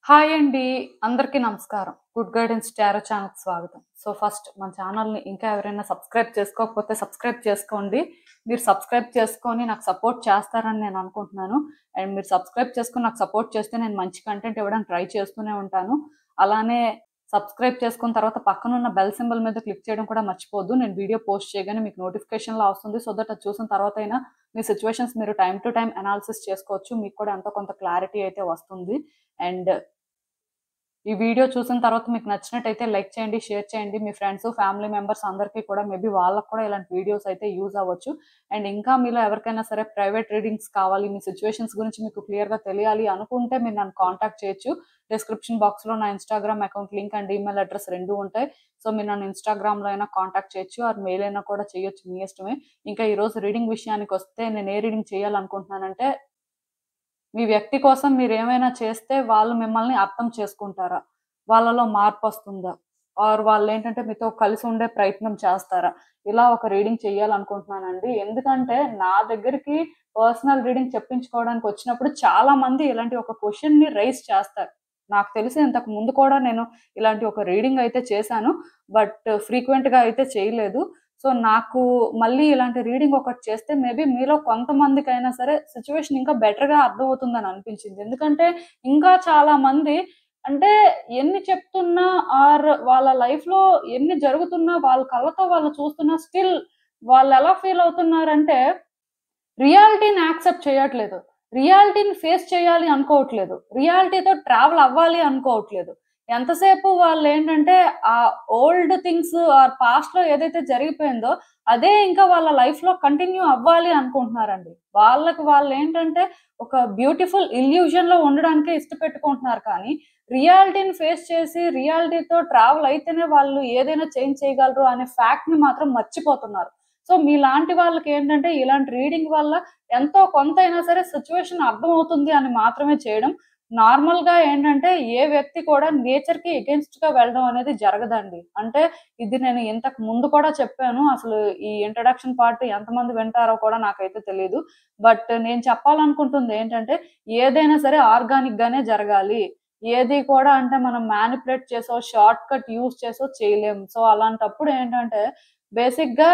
Hi అండి. అందరికీ నమస్కారం. గుడ్ గైడెన్స్ టారో ఛానల్‌కి స్వాగతం. ఫస్ట్ మన ఛానల్‌ని ఇంకా ఎవరైనా సబ్స్క్రైబ్ చేసుకోకపోతే సబ్స్క్రైబ్ చేసుకోండి. మీరు సబ్స్క్రైబ్ చేసుకొని నాకు సపోర్ట్ చేస్తారని నేను అనుకుంటున్నాను. అండ్ మీరు సబ్స్క్రైబ్ చేసుకొని నాకు సపోర్ట్ చేస్తే నేను మంచి కంటెంట్ ఇవ్వడానికి ట్రై చేస్తూనే ఉంటాను. అలానే సబ్స్క్రైబ్ చేసుకున్న తర్వాత పక్కనున్న బెల్ సింబల్ మీద క్లిక్ చేయడం కూడా మర్చిపోవద్దు. నేను వీడియో పోస్ట్ చేయగానే మీకు నోటిఫికేషన్‌లా వస్తుంది. సో దట్ అది చూసిన తర్వాతైనా మీ సిట్యుయేషన్స్ మీరు టైమ్ టు టైమ్ అనాలిసిస్ చేసుకోవచ్చు. మీకు కూడా ఎంతో కొంత క్లారిటీ అయితే వస్తుంది. అండ్ ఈ వీడియో చూసిన తర్వాత మీకు నచ్చినట్టయితే లైక్ చేయండి, షేర్ చేయండి. మీ ఫ్రెండ్స్, ఫ్యామిలీ మెంబర్స్ అందరికీ కూడా మేబీ వాళ్ళకు కూడా ఇలాంటి వీడియోస్ అయితే యూజ్ అవ్వచ్చు. అండ్ ఇంకా మీలో ఎవరికైనా సరే ప్రైవేట్ రీడింగ్స్ కావాలి, మీ సిచ్యువేషన్స్ గురించి మీకు క్లియర్‌గా తెలియాలి అనుకుంటే మీరు నన్ను కాంటాక్ట్ చేయొచ్చు. డిస్క్రిప్షన్ బాక్స్‌లో నా Instagram account link and email address 2 ఉంటాయి. సో మీరు నన్ను ఇన్‌స్టాగ్రామ్‌లో అయినా కాంటాక్ట్ చేయొచ్చు ఆర్ మెయిల్ అయినా కూడా చేయొచ్చు, మీ ఇష్టమే. ఇంకా ఈరోజు రీడింగ్ విషయానికొస్తే నేను ఏ రీడింగ్ చేయాలనుకుంటున్నానంటే, మీ వ్యక్తి కోసం మీరేమైనా చేస్తే వాళ్ళు మిమ్మల్ని అర్థం చేసుకుంటారా? వాళ్ళలో మార్పొస్తుందా? ఆర్ వాళ్ళేంటంటే మీతో కలిసి ఉండే ప్రయత్నం చేస్తారా? ఇలా ఒక రీడింగ్ చేయాలనుకుంటున్నానండి. ఎందుకంటే నా దగ్గరికి పర్సనల్ రీడింగ్ చెప్పించుకోవడానికి వచ్చినప్పుడు చాలా మంది ఇలాంటి ఒక క్వెషన్‌ని రైజ్ చేస్తారు. నాకు తెలిసి ఇంతకు ముందు కూడా నేను ఇలాంటి ఒక రీడింగ్ అయితే చేశాను. బట్ ఫ్రీక్వెంట్‌గా అయితే చేయలేదు. సో నాకు మళ్ళీ ఇలాంటి రీడింగ్ ఒకటి చేస్తే మేబీ మీలో కొంతమందికైనా సరే సిట్యుయేషన్ ఇంకా బెటర్‌గా అర్థమవుతుందని అనిపించింది. ఎందుకంటే ఇంకా చాలా మంది అంటే ఎన్ని చెప్తున్నా ఆర్ వాళ్ళ లైఫ్‌లో ఎన్ని జరుగుతున్నా వాళ్ళ కళ్ళతో వాళ్ళు చూస్తున్నా స్టిల్ వాళ్ళెలా ఫీల్ అవుతున్నారంటే రియాలిటీని యాక్సెప్ట్ చేయట్లేదు. రియాలిటీని ఫేస్ చేయాలి అనుకోవట్లేదు. రియాలిటీతో ట్రావెల్ అవ్వాలి అనుకోవట్లేదు. ఎంతసేపు వాళ్ళేంటంటే ఆ ఓల్డ్ థింగ్స్ ఆర్ పాస్ట్‌లో ఏదైతే జరిగిపోయిందో అదే ఇంకా వాళ్ళ లైఫ్‌లో కంటిన్యూ అవ్వాలి అనుకుంటున్నారండి. వాళ్ళకి వాళ్ళేంటంటే ఒక బ్యూటిఫుల్ ఇల్యూజన్‌లో ఉండడానికే ఇష్టపెట్టుకుంటున్నారు కానీ, రియాలిటీని ఫేస్ చేసి రియాలిటీతో ట్రావెల్ అయితేనే వాళ్ళు ఏదైనా చేంజ్ చేయగలరు అనే ఫ్యాక్ట్‌ని మాత్రం మర్చిపోతున్నారు. సో మీలాంటి వాళ్ళకేంటంటే ఇలాంటి రీడింగ్ వల్ల ఎంతో కొంతైనా సరే సిట్యుయేషన్ అర్థమవుతుంది అని మాత్రమే చేయడం. నార్మల్‌గా ఏంటంటే ఏ వ్యక్తి కూడా నేచర్‌కి ఎగెయిన్స్ట్‌గా వెళ్ళడం అనేది జరగదండి. అంటే ఇది నేను ఇంతకు ముందు కూడా చెప్పాను. అసలు ఈ ఇంట్రడక్షన్ పార్ట్ ఎంతమంది వింటారో కూడా నాకైతే తెలీదు. బట్ నేను చెప్పాలనుకుంటుంది ఏంటంటే ఏదైనా సరే ఆర్గానిక్‌గానే జరగాలి. ఏది కూడా అంటే మనం మ్యానిపులేట్ చేసో, షార్ట్ కట్ యూజ్ చేసో చేయలేము. సో అలాంటప్పుడు ఏంటంటే బేసిక్‌గా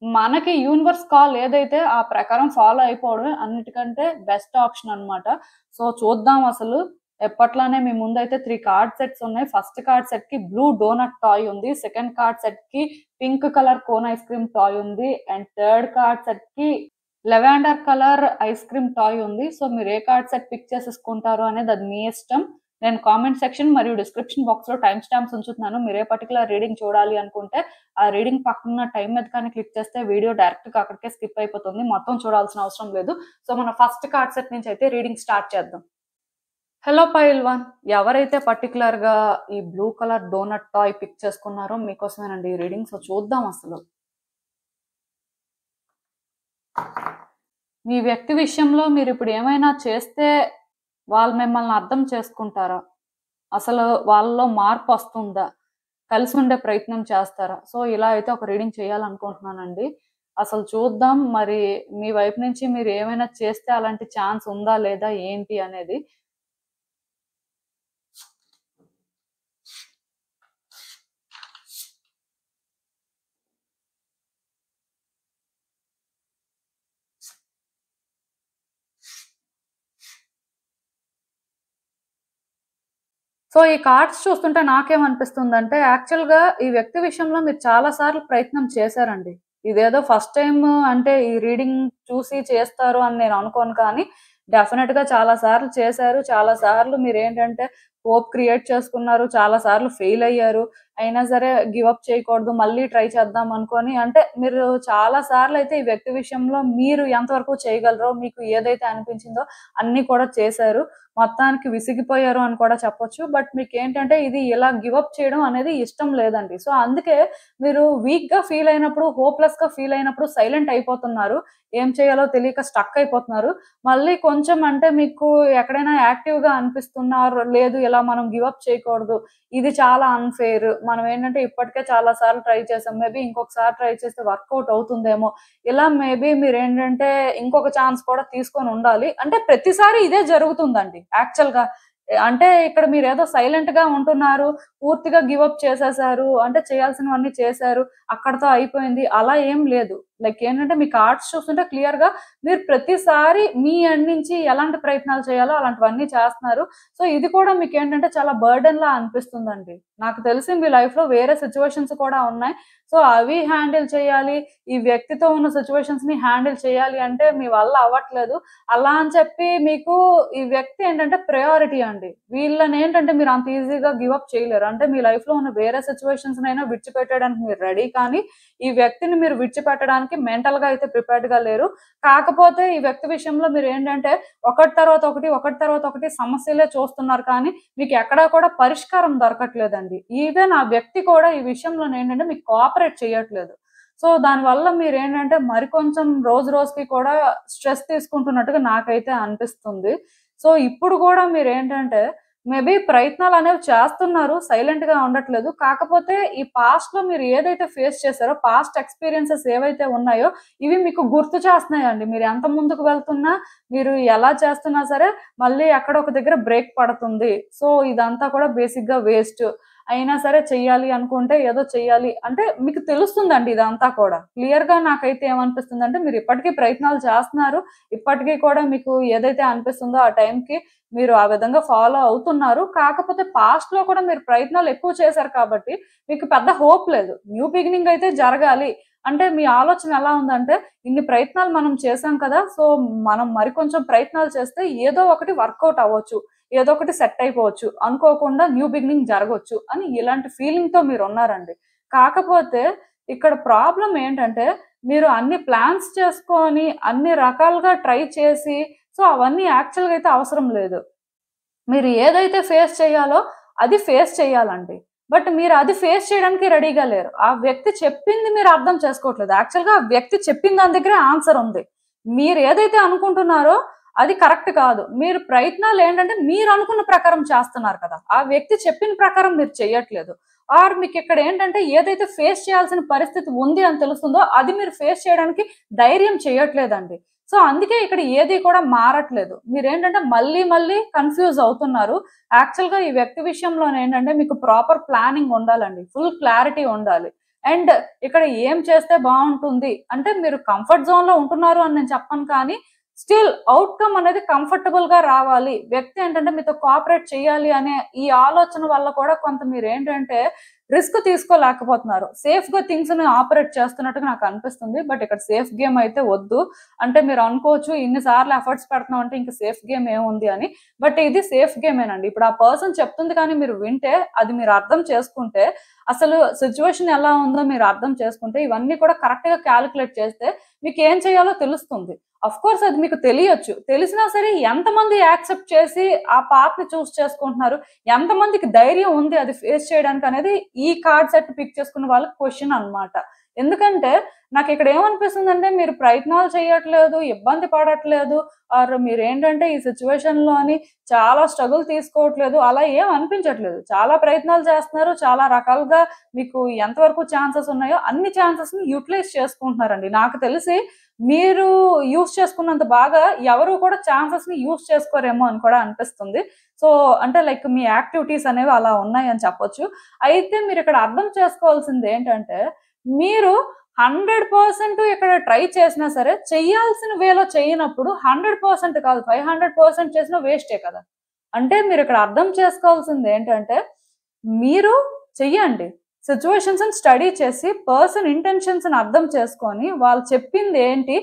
మనకి యూనివర్స్ కాల్ ఏదైతే ఆ ప్రకారం ఫాలో అయిపోవడమే అన్నిటికంటే బెస్ట్ ఆప్షన్ అన్నమాట. సో చూద్దాం అసలు. ఎప్పట్లానే మీ ముందైతే 3 కార్డ్ సెట్స్ ఉన్నాయి. ఫస్ట్ కార్డ్ సెట్‌కి బ్లూ డోనట్ టాయ్ ఉంది. సెకండ్ కార్డ్ సెట్‌కి pink colour cone ice cream toy ఉంది. అండ్ థర్డ్ కార్డ్ సెట్‌కి lavender colour ice cream toy ఉంది. సో మీరు ఏ కార్డ్ సెట్ పిక్ చేసేసుకుంటారో అనేది అది మీ ఇష్టం. నేను కామెంట్ సెక్షన్ మరియు డిస్క్రిప్షన్ బాక్స్‌లో టైమ్ స్టాంప్స్ ఉంచుతున్నాను. మీరు ఏ పర్టిక్యులర్ రీడింగ్ చూడాలి అనుకుంటే ఆ రీడింగ్ పక్కనున్న టైం మీద కానీ క్లిక్ చేస్తే వీడియో డైరెక్ట్‌గా అక్కడికే స్కిప్ అయిపోతుంది. మొత్తం చూడాల్సిన అవసరం లేదు. సో మన ఫస్ట్ కార్డ్ సెట్ నుంచి అయితే రీడింగ్ స్టార్ట్ చేద్దాం. Hello pile one. ఎవరైతే పర్టిక్యులర్‌గా ఈ blue colour donut toy pick చేసుకున్నారో మీకోసమేనండి ఈ రీడింగ్. సో చూద్దాం అసలు. మీ వ్యక్తి విషయంలో మీరిప్పుడు ఏమైనా చేస్తే వాళ్ళు మిమ్మల్ని అర్థం చేసుకుంటారా? అసలు వాళ్ళలో మార్పొస్తుందా? కలిసి ఉండే ప్రయత్నం చేస్తారా? సో ఇలా అయితే ఒక రీడింగ్ చేయాలనుకుంటున్నానండి. అసలు చూద్దాం మరి మీ వైపు నుంచి మీరు ఏమైనా చేస్తే అలాంటి ఛాన్స్ ఉందా? లేదా? ఏంటి అనేది. సో ఈ కార్డ్స్ చూస్తుంటే నాకేమనిపిస్తుందంటే యాక్చువల్‌గా ఈ వ్యక్తి విషయంలో మీరు చాలా సార్లు ప్రయత్నం చేశారండి. ఇదేదో ఫస్ట్ టైమ్ అంటే ఈ రీడింగ్ చూసి చేస్తారు అని నేను అనుకోను కానీ డెఫినిట్‌గా చాలా సార్లు చేశారు. చాలా సార్లు మీరేంటంటే హోప్ క్రియేట్ చేసుకున్నారు. చాలా సార్లు ఫెయిల్ అయ్యారు. అయినా సరే గివ్ అప్ చేయకూడదు. మళ్ళీ ట్రై చేద్దాం అనుకోని అంటే మీరు చాలా సార్లయితే ఈ వ్యక్తి విషయంలో మీరు ఎంతవరకు చేయగలరో మీకు ఏదైతే అనిపించిందో అన్నీ కూడా చేశారు. మొత్తానికి విసిగిపోయారు అని కూడా చెప్పొచ్చు. బట్ మీకేంటంటే ఇది ఇలా గివ్ అప్ చేయడం అనేది ఇష్టం లేదండి. సో అందుకే మీరు వీక్‌గా ఫీల్ అయినప్పుడు, హోప్‌లెస్‌గా ఫీల్ అయినప్పుడు సైలెంట్ అయిపోతున్నారు. ఏం చేయాలో తెలియక స్టక్ అయిపోతున్నారు. మళ్ళీ కొంచెం అంటే మీకు ఎక్కడైనా యాక్టివ్‌గా అనిపిస్తున్నా లేదు ఇలా మనం గివ్ అప్ చేయకూడదు. ఇది చాలా అన్‌ఫెయిర్. మనం ఏంటంటే ఇప్పటికే చాలా సార్లు ట్రై చేసాం. మేబీ ఇంకొకసారి ట్రై చేస్తే వర్కౌట్ అవుతుందేమో. ఇలా మేబీ మీరేంటంటే ఇంకొక ఛాన్స్ కూడా తీసుకొని ఉండాలి. అంటే ప్రతిసారి ఇదే జరుగుతుందండి యాక్చువల్‌గా. అంటే ఇక్కడ మీరు ఏదో సైలెంట్ గా ఉంటున్నారు, పూర్తిగా గివ్ అప్ చేసేసారు, అంటే చేయాల్సినవన్నీ చేశారు, అక్కడతో అయిపోయింది అలా ఏం లేదు. లైక్ ఏంటంటే మీ కార్డ్స్ చూస్తుంటే క్లియర్ గా మీరు ప్రతిసారి మీ ఎండ్ నుంచి ఎలాంటి ప్రయత్నాలు చేయాలో అలాంటివన్నీ చేస్తున్నారు. సో ఇది కూడా మీకు ఏంటంటే చాలా బర్డెన్ లా అనిపిస్తుందండి. నాకు తెలిసి మీ లైఫ్ లో వేరే సిచ్యువేషన్స్ కూడా ఉన్నాయి. సో అవి హ్యాండిల్ చేయాలి, ఈ వ్యక్తితో ఉన్న సిచ్యువేషన్స్ ని హ్యాండిల్ చేయాలి అంటే మీ వల్ల అవ్వట్లేదు. అలా అని చెప్పి మీకు ఈ వ్యక్తి ఏంటంటే ప్రయారిటీ అండి. వీళ్ళని ఏంటంటే మీరు అంత ఈజీగా గివ్ అప్ చేయలేరు. అంటే మీ లైఫ్ లో ఉన్న వేరే సిచ్యువేషన్స్ నైనా విడిచిపెట్టడానికి మీరు రెడీ, కానీ ఈ వ్యక్తిని మీరు విడిచిపెట్టడానికి మెంటల్ గా అయితే ప్రిపేర్డ్ గా లేరు. కాకపోతే ఈ వ్యక్తి విషయంలో మీరు ఏంటంటే ఒకటి తర్వాత ఒకటి సమస్యలే చూస్తున్నారు, కానీ మీకు ఎక్కడా కూడా పరిష్కారం దొరకట్లేదండి. ఈవెన్ ఆ వ్యక్తి కూడా ఈ విషయంలో ఏంటంటే మీకు కోఆపరేట్ చేయట్లేదు. సో దానివల్ల మీరు ఏంటంటే మరికొంచెం రోజు రోజుకి కూడా స్ట్రెస్ తీసుకుంటున్నట్టుగా నాకైతే అనిపిస్తుంది. సో ఇప్పుడు కూడా మీరు ఏంటంటే మేబీ ప్రయత్నాలు అనేవి చేస్తున్నారు, సైలెంట్ గా ఉండట్లేదు. కాకపోతే ఈ పాస్ట్ లో మీరు ఏదైతే ఫేస్ చేశారో, పాస్ట్ ఎక్స్పీరియన్సెస్ ఏవైతే ఉన్నాయో ఇవి మీకు గుర్తు చేస్తున్నాయండి. మీరు ఎంత ముందుకు వెళ్తున్నా, మీరు ఎలా చేస్తున్నా సరే మళ్ళీ ఎక్కడ ఒక దగ్గర బ్రేక్ పడుతుంది. సో ఇదంతా కూడా బేసిక్ గా వేస్ట్. అయినా సరే చెయ్యాలి అనుకుంటే ఏదో చెయ్యాలి అంటే మీకు తెలుస్తుందండి. ఇదంతా కూడా క్లియర్ గా నాకైతే ఏమనిపిస్తుంది అంటే మీరు ఇప్పటికీ ప్రయత్నాలు చేస్తున్నారు, ఇప్పటికీ కూడా మీకు ఏదైతే అనిపిస్తుందో ఆ టైంకి మీరు ఆ విధంగా ఫాలో అవుతున్నారు. కాకపోతే పాస్ట్ లో కూడా మీరు ప్రయత్నాలు ఎక్కువ చేశారు కాబట్టి మీకు పెద్ద హోప్ లేదు. న్యూ బిగినింగ్ అయితే జరగాలి అంటే మీ ఆలోచన ఎలా ఉందంటే ఇన్ని ప్రయత్నాలు మనం చేశాం కదా, సో మనం మరికొంచెం ప్రయత్నాలు చేస్తే ఏదో ఒకటి వర్కౌట్ అవ్వచ్చు, ఏదో ఒకటి సెట్ అయిపోవచ్చు, అనుకోకుండా న్యూ బిగినింగ్ జరగవచ్చు అని ఇలాంటి ఫీలింగ్ తో మీరు ఉన్నారండి. కాకపోతే ఇక్కడ ప్రాబ్లం ఏంటంటే మీరు అన్ని ప్లాన్స్ చేసుకొని అన్ని రకాలుగా ట్రై చేసి, సో అవన్నీ యాక్చువల్గా అయితే అవసరం లేదు. మీరు ఏదైతే ఫేస్ చేయాలో అది ఫేస్ చేయాలండి. బట్ మీరు అది ఫేస్ చేయడానికి రెడీగా లేరు. ఆ వ్యక్తి చెప్పింది మీరు అర్థం చేసుకోవట్లేదు. యాక్చువల్గా ఆ వ్యక్తి చెప్పిన దాని దగ్గరే ఆన్సర్ ఉంది. మీరు ఏదైతే అనుకుంటున్నారో అది కరెక్ట్ కాదు. మీరు ప్రయత్నాలు ఏంటంటే మీరు అనుకున్న ప్రకారం చేస్తున్నారు కదా, ఆ వ్యక్తి చెప్పిన ప్రకారం మీరు చెయ్యట్లేదు. ఆర్ మీకు ఇక్కడ ఏంటంటే ఏదైతే ఫేస్ చేయాల్సిన పరిస్థితి ఉంది అని తెలుస్తుందో అది మీరు ఫేస్ చేయడానికి ధైర్యం చేయట్లేదండి. సో అందుకే ఇక్కడ ఏది కూడా మారట్లేదు. మీరేంటంటే మళ్ళీ మళ్ళీ కన్ఫ్యూజ్ అవుతున్నారు. యాక్చువల్గా ఈ వ్యక్తి విషయంలో ఏంటంటే మీకు ప్రాపర్ ప్లానింగ్ ఉండాలండి, ఫుల్ క్లారిటీ ఉండాలి. అండ్ ఇక్కడ ఏం చేస్తే బాగుంటుంది అంటే మీరు కంఫర్ట్ జోన్ లో ఉంటున్నారు అని నేను చెప్పను, కానీ స్టిల్ అవుట్కమ్ అనేది కంఫర్టబుల్ గా రావాలి. వ్యక్తి ఏంటంటే మీతో కోఆపరేట్ చేయాలి అనే ఈ ఆలోచన వల్ల కూడా కొంత మీరు ఏంటంటే రిస్క్ తీసుకోలేకపోతున్నారు. సేఫ్ గా థింగ్స్ ని ఆపరేట్ చేస్తున్నట్టుగా నాకు అనిపిస్తుంది. బట్ ఇక్కడ సేఫ్ గేమ్ అయితే వద్దు. అంటే మీరు అనుకోవచ్చు ఇన్నిసార్లు ఎఫర్ట్స్ పెడుతున్నాం అంటే ఇంకా సేఫ్ గేమ్ ఏముంది అని, బట్ ఇది సేఫ్ గేమేనండి. ఇప్పుడు ఆ పర్సన్ చెప్తుంది కానీ మీరు వింటే, అది మీరు అర్థం చేసుకుంటే, అసలు సిచ్యువేషన్ ఎలా ఉందో మీరు అర్థం చేసుకుంటే, ఇవన్నీ కూడా కరెక్ట్ గా క్యాలిక్యులేట్ చేస్తే మీకు ఏం చేయాలో తెలుస్తుంది. అఫ్ కోర్స్ అది మీకు తెలియచ్చు, తెలిసినా సరే ఎంతమంది యాక్సెప్ట్ చేసి ఆ పాత్ ని చూస్ చేసుకుంటున్నారు, ఎంతమందికి ధైర్యం ఉంది అది ఫేస్ చేయడానికి అనేది ఈ కార్డ్ సెట్ పిక్ చేసుకున్న వాళ్ళకి క్వశ్చన్ అన్నమాట. ఎందుకంటే నాకు ఇక్కడ ఏమనిపిస్తుంది అంటే మీరు ప్రయత్నాలు చేయట్లేదు, ఇబ్బంది పడట్లేదు, ఆర్ మీరు ఏంటంటే ఈ సిచ్యువేషన్ లోని చాలా స్ట్రగుల్ తీసుకోవట్లేదు, అలా ఏం అనిపించట్లేదు. చాలా ప్రయత్నాలు చేస్తున్నారు, చాలా రకాలుగా మీకు ఎంతవరకు ఛాన్సెస్ ఉన్నాయో అన్ని ఛాన్సెస్ ని యూటిలైజ్ చేసుకుంటున్నారండి. నాకు తెలిసి మీరు యూస్ చేసుకున్నంత బాగా ఎవరు కూడా ఛాన్సెస్ ని యూస్ చేసుకోరేమో అని కూడా అనిపిస్తుంది. సో అంటే లైక్ మీ యాక్టివిటీస్ అనేవి అలా ఉన్నాయి అని చెప్పొచ్చు. అయితే మీరు ఇక్కడ అర్థం చేసుకోవాల్సింది ఏంటంటే మీరు 100% ఇక్కడ ట్రై చేసినా సరే చెయ్యాల్సిన వేలో చేయనప్పుడు 100% కాదు 500% చేసినా వేస్టే కదా. అంటే మీరు ఇక్కడ అర్థం చేసుకోవాల్సింది ఏంటంటే మీరు చెయ్యండి, సిచ్యువేషన్స్ స్టడీ చేసి పర్సన్ ఇంటెన్షన్స్ అర్థం చేసుకొని వాళ్ళు చెప్పింది ఏంటి,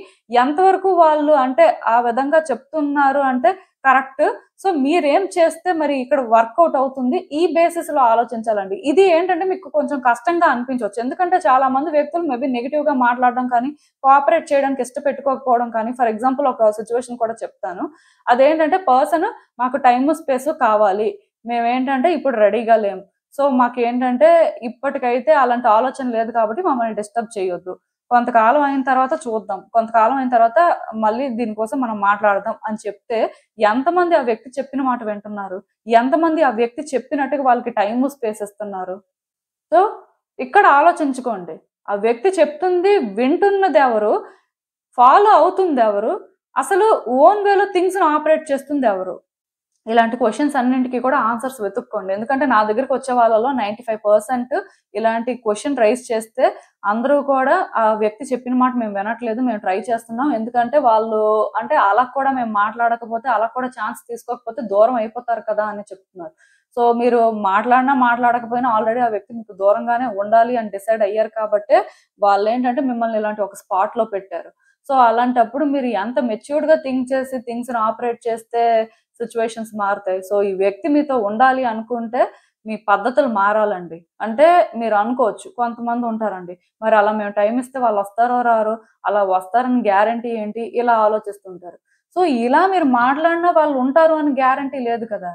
ఎంతవరకు వాళ్ళు అంటే ఆ విధంగా చెప్తున్నారు అంటే కరెక్ట్, సో మీరేం చేస్తే మరి ఇక్కడ వర్కౌట్ అవుతుంది, ఈ బేసిస్ లో ఆలోచించాలండి. ఇది ఏంటంటే మీకు కొంచెం కష్టంగా అనిపించవచ్చు, ఎందుకంటే చాలా మంది వ్యక్తులు మేబీ నెగిటివ్ గా మాట్లాడడం కానీ కోఆపరేట్ చేయడానికి ఇష్టపెట్టుకోకపోవడం కానీ. ఫర్ ఎగ్జాంపుల్ ఒక సిచ్యువేషన్ కూడా చెప్తాను. అదేంటంటే పర్సన్ మాకు టైమ్ స్పేస్ కావాలి, మేమేంటంటే ఇప్పుడు రెడీగా లేము, సో మాకేంటంటే ఇప్పటికైతే అలాంటి ఆలోచన లేదు కాబట్టి మమ్మల్ని డిస్టర్బ్ చేయొద్దు, కొంతకాలం అయిన తర్వాత చూద్దాం, కొంతకాలం అయిన తర్వాత మళ్ళీ దీనికోసం మనం మాట్లాడదాం అని చెప్తే ఎంతమంది ఆ వ్యక్తి చెప్పిన మాట వింటున్నారు, ఎంతమంది ఆ వ్యక్తి చెప్పినట్టుగా వాళ్ళకి టైము స్పేస్ ఇస్తున్నారు? సో ఇక్కడ ఆలోచించుకోండి, ఆ వ్యక్తి చెప్తుంది వింటున్నది ఎవరు, ఫాలో అవుతుంది ఎవరు, అసలు ఓన్ వేలో థింగ్స్ ఆపరేట్ చేస్తుంది ఎవరు? ఇలాంటి క్వశ్చన్స్ అన్నింటికి కూడా ఆన్సర్స్ వెతుక్కోండి. ఎందుకంటే నా దగ్గరికి వచ్చే వాళ్ళలో 95% ఇలాంటి క్వశ్చన్ రైజ్ చేస్తే అందరూ కూడా ఆ వ్యక్తి చెప్పిన మాట మేము వినట్లేదు, మేము ట్రై చేస్తున్నాం. ఎందుకంటే వాళ్ళు అంటే అలా కూడా మేము మాట్లాడకపోతే, అలా కూడా ఛాన్స్ తీసుకోకపోతే దూరం అయిపోతారు కదా అని చెప్తున్నారు. సో మీరు మాట్లాడినా మాట్లాడకపోయినా ఆల్రెడీ ఆ వ్యక్తి మీకు దూరంగానే ఉండాలి అని డిసైడ్ అయ్యారు కాబట్టే వాళ్ళేంటంటే మిమ్మల్ని ఇలాంటి ఒక స్పాట్‌లో పెట్టారు. సో అలాంటప్పుడు మీరు ఎంత మెచ్యూర్డ్‌గా థింక్ చేసి థింగ్స్‌ని ఆపరేట్ చేస్తే సిచ్యువేషన్స్ మారుతాయి. సో ఈ వ్యక్తి మీతో ఉండాలి అనుకుంటే మీ పద్ధతులు మారాలండి. అంటే మీరు అనుకోవచ్చు కొంతమంది ఉంటారండి. మరి అలా మేము టైమ్ ఇస్తే వాళ్ళు వస్తారో రారో, అలా వస్తారని గ్యారంటీ ఏంటి? ఇలా ఆలోచిస్తుంటారు. సో ఇలా మీరు మాట్లాడినా వాళ్ళు ఉంటారు అని గ్యారంటీ లేదు కదా!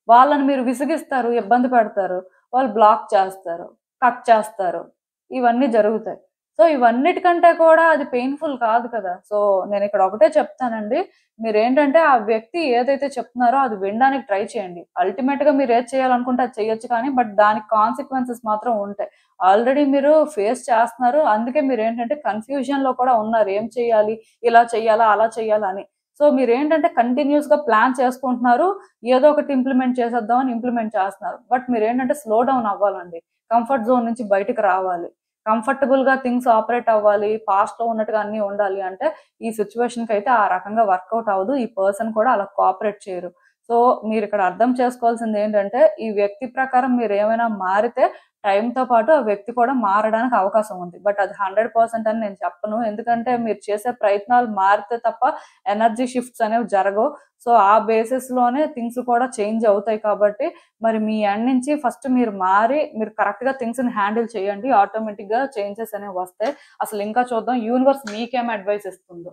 వాళ్ళని మీరు విసిగిస్తారు, ఇబ్బంది పెడతారు. వాళ్ళు బ్లాక్ చేస్తారు, కట్ చేస్తారు. ఇవన్నీ జరుగుతాయి. సో, ఇవన్నిటికంటే కూడా అది పెయిన్‌ఫుల్ కాదు కదా! సో, నేనిక్కడ ఒకటే చెప్తానండి. మీరేంటంటే ఆ వ్యక్తి ఏదైతే చెప్తున్నారో అది వినడానికి ట్రై చేయండి. అల్టిమేట్‌గా మీరేది చేయాలనుకుంటే అది చేయొచ్చు కానీ, బట్ దానికి కాన్సిక్వెన్సెస్ మాత్రం ఉంటాయి. ఆల్రెడీ మీరు ఫేస్ చేస్తున్నారు. అందుకే మీరేంటంటే కన్‌ఫ్యూజన్‌లో కూడా ఉన్నారు. ఏం చేయాలి? ఇలా చేయాలా? అలా చేయాలా అని. సో, మీరేంటంటే కంటిన్యూయస్‌గా ప్లాన్ చేసుకుంటున్నారు. ఏదో ఒకటి ఇంప్లిమెంట్ చేసేద్దామని ఇంప్లిమెంట్ చేస్తున్నారు. బట్ మీరేంటంటే స్లో డౌన్ అవ్వాలండి. కంఫర్ట్ జోన్ నుంచి బయటికి రావాలి. కంఫర్టబుల్‌గా థింగ్స్ ఆపరేట్ అవ్వాలి. పాస్ట్‌లో ఉన్నట్టుగా అన్నీ ఉండాలి అంటే, ఈ సిట్యుయేషన్‌కైతే ఆ రకంగా వర్కౌట్ అవ్వదు. ఈ పర్సన్ కూడా అలా కోఆపరేట్ చేయరు. సో, మీరిక్కడ అర్థం చేసుకోవాల్సిందేంటంటే, ఈ వ్యక్తి ప్రకారం మీరేమైనా మారితే టైమ్‌తో పాటు ఆ వ్యక్తి కూడా మారడానికి అవకాశం ఉంది. బట్ అది 100% అని నేను చెప్పను. ఎందుకంటే, మీరు చేసే ప్రయత్నాలు మారితే తప్ప ఎనర్జీ షిఫ్ట్స్ అనేవి జరగవు. సో, ఆ బేసిస్‌లోనే థింగ్స్ కూడా చేంజ్ అవుతాయి కాబట్టి, మరి మీ ఎండ్ నుంచి ఫస్ట్ మీరు మారి, మీరు కరెక్ట్‌గా థింగ్స్‌ని హ్యాండిల్ చేయండి. ఆటోమేటిక్‌గా చేంజెస్ అనేవి వస్తాయి. అసలు ఇంకా చూద్దాం యూనివర్స్ మీకేం అడ్వైస్ ఇస్తుందో.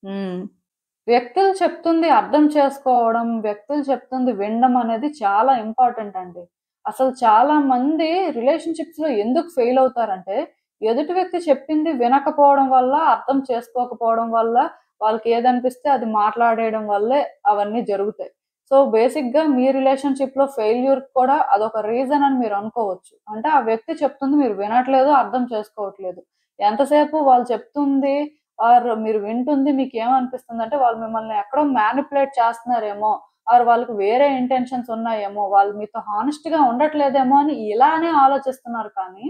హ్మ్. వ్యక్తులు చెప్తుంది అర్థం చేసుకోవడం, వ్యక్తులు చెప్తుంది వినడం అనేది చాలా ఇంపార్టెంట్ అండి. అసలు చాలా మంది రిలేషన్‌షిప్స్‌లో ఎందుకు ఫెయిల్ అవుతారంటే, ఎదుటి వ్యక్తి చెప్పింది వినకపోవడం వల్ల, అర్థం చేసుకోకపోవడం వల్ల, వాళ్ళకి ఏదనిపిస్తే అది మాట్లాడేయడం వల్లే అవన్నీ జరుగుతాయి. సో, బేసిక్‌గా మీ రిలేషన్‌షిప్‌లో ఫెయిల్యూర్‌కి కూడా అదొక రీజన్ అని మీరు అనుకోవచ్చు. అంటే ఆ వ్యక్తి చెప్తుంది మీరు వినట్లేదు, అర్థం చేసుకోవట్లేదు. ఎంతసేపు వాళ్ళు చెప్తుంది మీరు వింటుంది మీకేమనిపిస్తుందంటే, వాళ్ళు మిమ్మల్ని ఎక్కడో మ్యానిప్యులేట్ చేస్తున్నారేమో, వాళ్ళకి వేరే ఇంటెన్షన్స్ ఉన్నాయేమో, వాళ్ళు మీతో హానెస్ట్‌గా ఉండట్లేదేమో అని ఇలానే ఆలోచిస్తున్నారు కానీ,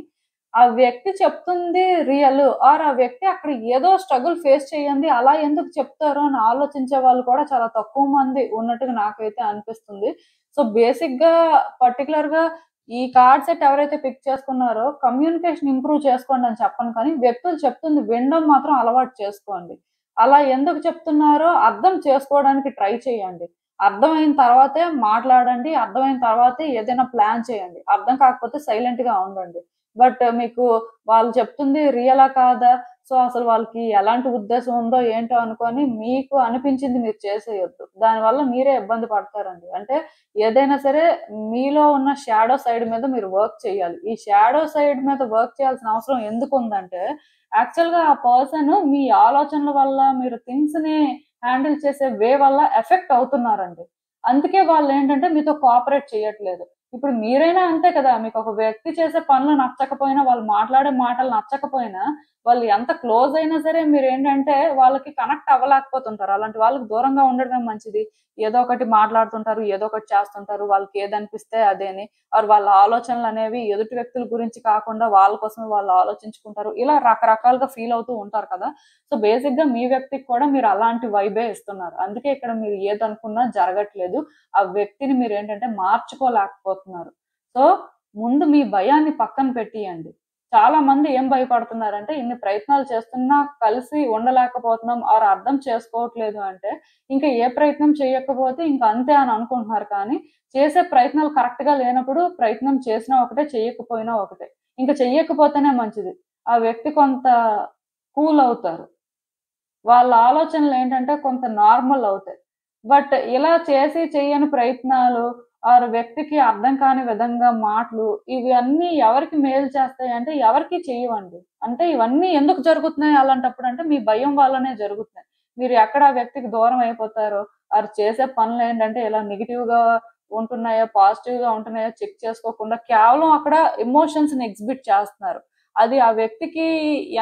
ఆ వ్యక్తి చెప్తుంది రియల్ ఆ వ్యక్తి అక్కడ ఏదో స్ట్రగుల్ ఫేస్ చేయంది, అలా ఎందుకు చెప్తారు అని ఆలోచించే వాళ్ళు కూడా చాలా తక్కువ మంది ఉన్నట్టుగా నాకైతే అనిపిస్తుంది. సో, బేసిక్‌గా పర్టిక్యులర్‌గా ఈ కార్డ్ సెట్ ఎవరైతే పిక్ చేసుకున్నారో కమ్యూనికేషన్ ఇంప్రూవ్ చేసుకోండి అని చెప్పను కానీ, వ్యక్తులు చెప్తుంది వినడం మాత్రం అలవాటు చేసుకోండి. అలా ఎందుకు చెప్తున్నారో అర్థం చేసుకోవడానికి ట్రై చేయండి. అర్థమైన తర్వాతే మాట్లాడండి. అర్థమైన తర్వాతే ఏదైనా ప్లాన్ చేయండి. అర్థం కాకపోతే సైలెంట్‌గా ఉండండి. బట్ మీకు వాళ్ళు చెప్తుంది రియలా కాదా? సో, అసలు వాళ్ళకి ఎలాంటి ఉద్దేశం ఉందో ఏంటో అనుకోని మీకు అనిపించింది మీరు చేసేయొద్దు. దానివల్ల మీరే ఇబ్బంది పడతారండి. అంటే ఏదైనా సరే మీలో ఉన్న షాడో సైడ్ మీద మీరు వర్క్ చేయాలి. ఈ షాడో సైడ్ మీద వర్క్ చేయాల్సిన అవసరం ఎందుకుందంటే, యాక్చువల్‌గా ఆ పర్సన్ మీ ఆలోచనల వల్ల, మీరు థింగ్స్‌ని హ్యాండిల్ చేసే వే వల్ల ఎఫెక్ట్ అవుతున్నారండి. అందుకే వాళ్ళేంటంటే మీతో కోఆపరేట్ చేయట్లేదు. ఇప్పుడు మీరైనా అంతే కదా! మీకొక వ్యక్తి చేసే పనులు నచ్చకపోయినా, వాళ్ళు మాట్లాడే మాటలు నచ్చకపోయినా, వాళ్ళు ఎంత క్లోజ్ అయినా సరే మీరేంటంటే వాళ్ళకి కనెక్ట్ అవ్వలేకపోతుంటారు. అలాంటి వాళ్ళకి దూరంగా ఉండడమే మంచిది. ఏదో ఒకటి మాట్లాడుతుంటారు, ఏదో ఒకటి చేస్తుంటారు. వాళ్ళకి ఏదనిపిస్తే అదని. వాళ్ళ ఆలోచనలనేవి ఎదుటి వ్యక్తుల గురించి కాకుండా వాళ్ళ కోసమే వాళ్ళు ఆలోచించుకుంటారు. ఇలా రకరకాలుగా ఫీల్ అవుతూ ఉంటారు కదా! సో, బేసిక్‌గా మీ వ్యక్తికి కూడా మీరు అలాంటి వైబే ఇస్తున్నారు. అందుకే ఇక్కడ మీరు ఏదనుకున్నా జరగట్లేదు. ఆ వ్యక్తిని మీరేంటంటే మార్చుకోలేకపోతున్నారు. సో, ముందు మీ భయాన్ని పక్కన పెట్టియండి. చాలా మంది ఏం భయపడుతున్నారంటే, ఇన్ని ప్రయత్నాలు చేస్తున్నా కలిసి ఉండలేకపోతున్నాం అర్థం చేసుకోవట్లేదు అంటే, ఇంకా ఏ ప్రయత్నం చేయకపోతే ఇంక అంతే అని అనుకుంటున్నారు కానీ, చేసే ప్రయత్నాలు కరెక్ట్‌గా లేనప్పుడు ప్రయత్నం చేసినా ఒకటే, చెయ్యకపోయినా ఒకటే. ఇంక చెయ్యకపోతేనే మంచిది. ఆ వ్యక్తి కొంత కూల్ అవుతారు. వాళ్ళ ఆలోచనలేంటంటే కొంత నార్మల్ అవుతాయి. బట్ ఇలా చేసి చెయ్యని ప్రయత్నాలు వ్యక్తికి అర్థం కాని విధంగా మాటలు ఇవన్నీ ఎవరికి మేలు చేస్తాయంటే ఎవరికీ చెయ్యవండి. అంటే ఇవన్నీ ఎందుకు జరుగుతున్నాయి అలాంటప్పుడంటే మీ భయం వల్లనే జరుగుతున్నాయి. మీరు ఎక్కడ ఆ వ్యక్తికి దూరం అయిపోతారో, చేసే పనులేంటంటే ఇలా నెగెటివ్‌గా ఉంటున్నాయా, పాజిటివ్‌గా ఉంటున్నాయా చెక్ చేసుకోకుండా కేవలం అక్కడ ఎమోషన్స్‌ని ఎగ్జిబిట్ చేస్తున్నారు. అది ఆ వ్యక్తికి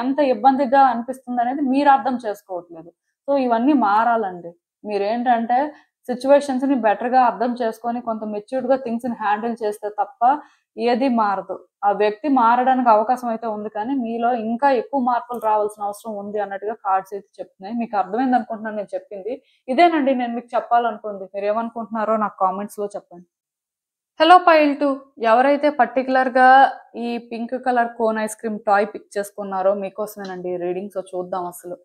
ఎంత ఇబ్బందిగా అనిపిస్తుందనేది మీరు అర్థం చేసుకోవట్లేదు. సో ఇవన్నీ మారాలండి. మీరేంటంటే సిచ్యువేషన్స్ ని బెటర్ గా అర్థం చేసుకొని కొంత మెచ్యూర్డ్ గా థింగ్స్ ని హ్యాండిల్ చేస్తే తప్ప ఏది మారదు. ఆ వ్యక్తి మారడానికి అవకాశం అయితే ఉంది, కానీ మీలో ఇంకా ఎక్కువ మార్పులు రావాల్సిన అవసరం ఉంది అన్నట్టుగా కార్డ్స్ అయితే చెప్తున్నాయి. మీకు అర్థమైంది అనుకుంటున్నాను నేను చెప్పింది. ఇదేనండి నేను మీకు చెప్పాలనుకుంది. మీరు ఏమనుకుంటున్నారో నాకు కామెంట్స్ లో చెప్పండి. హలో పైల్ 2, ఎవరైతే పర్టికులర్ గా ఈ pink colour cone ice cream toy pick చేసుకున్నారో మీకోసమేనండి రీడింగ్. సో చూద్దాం అసలు.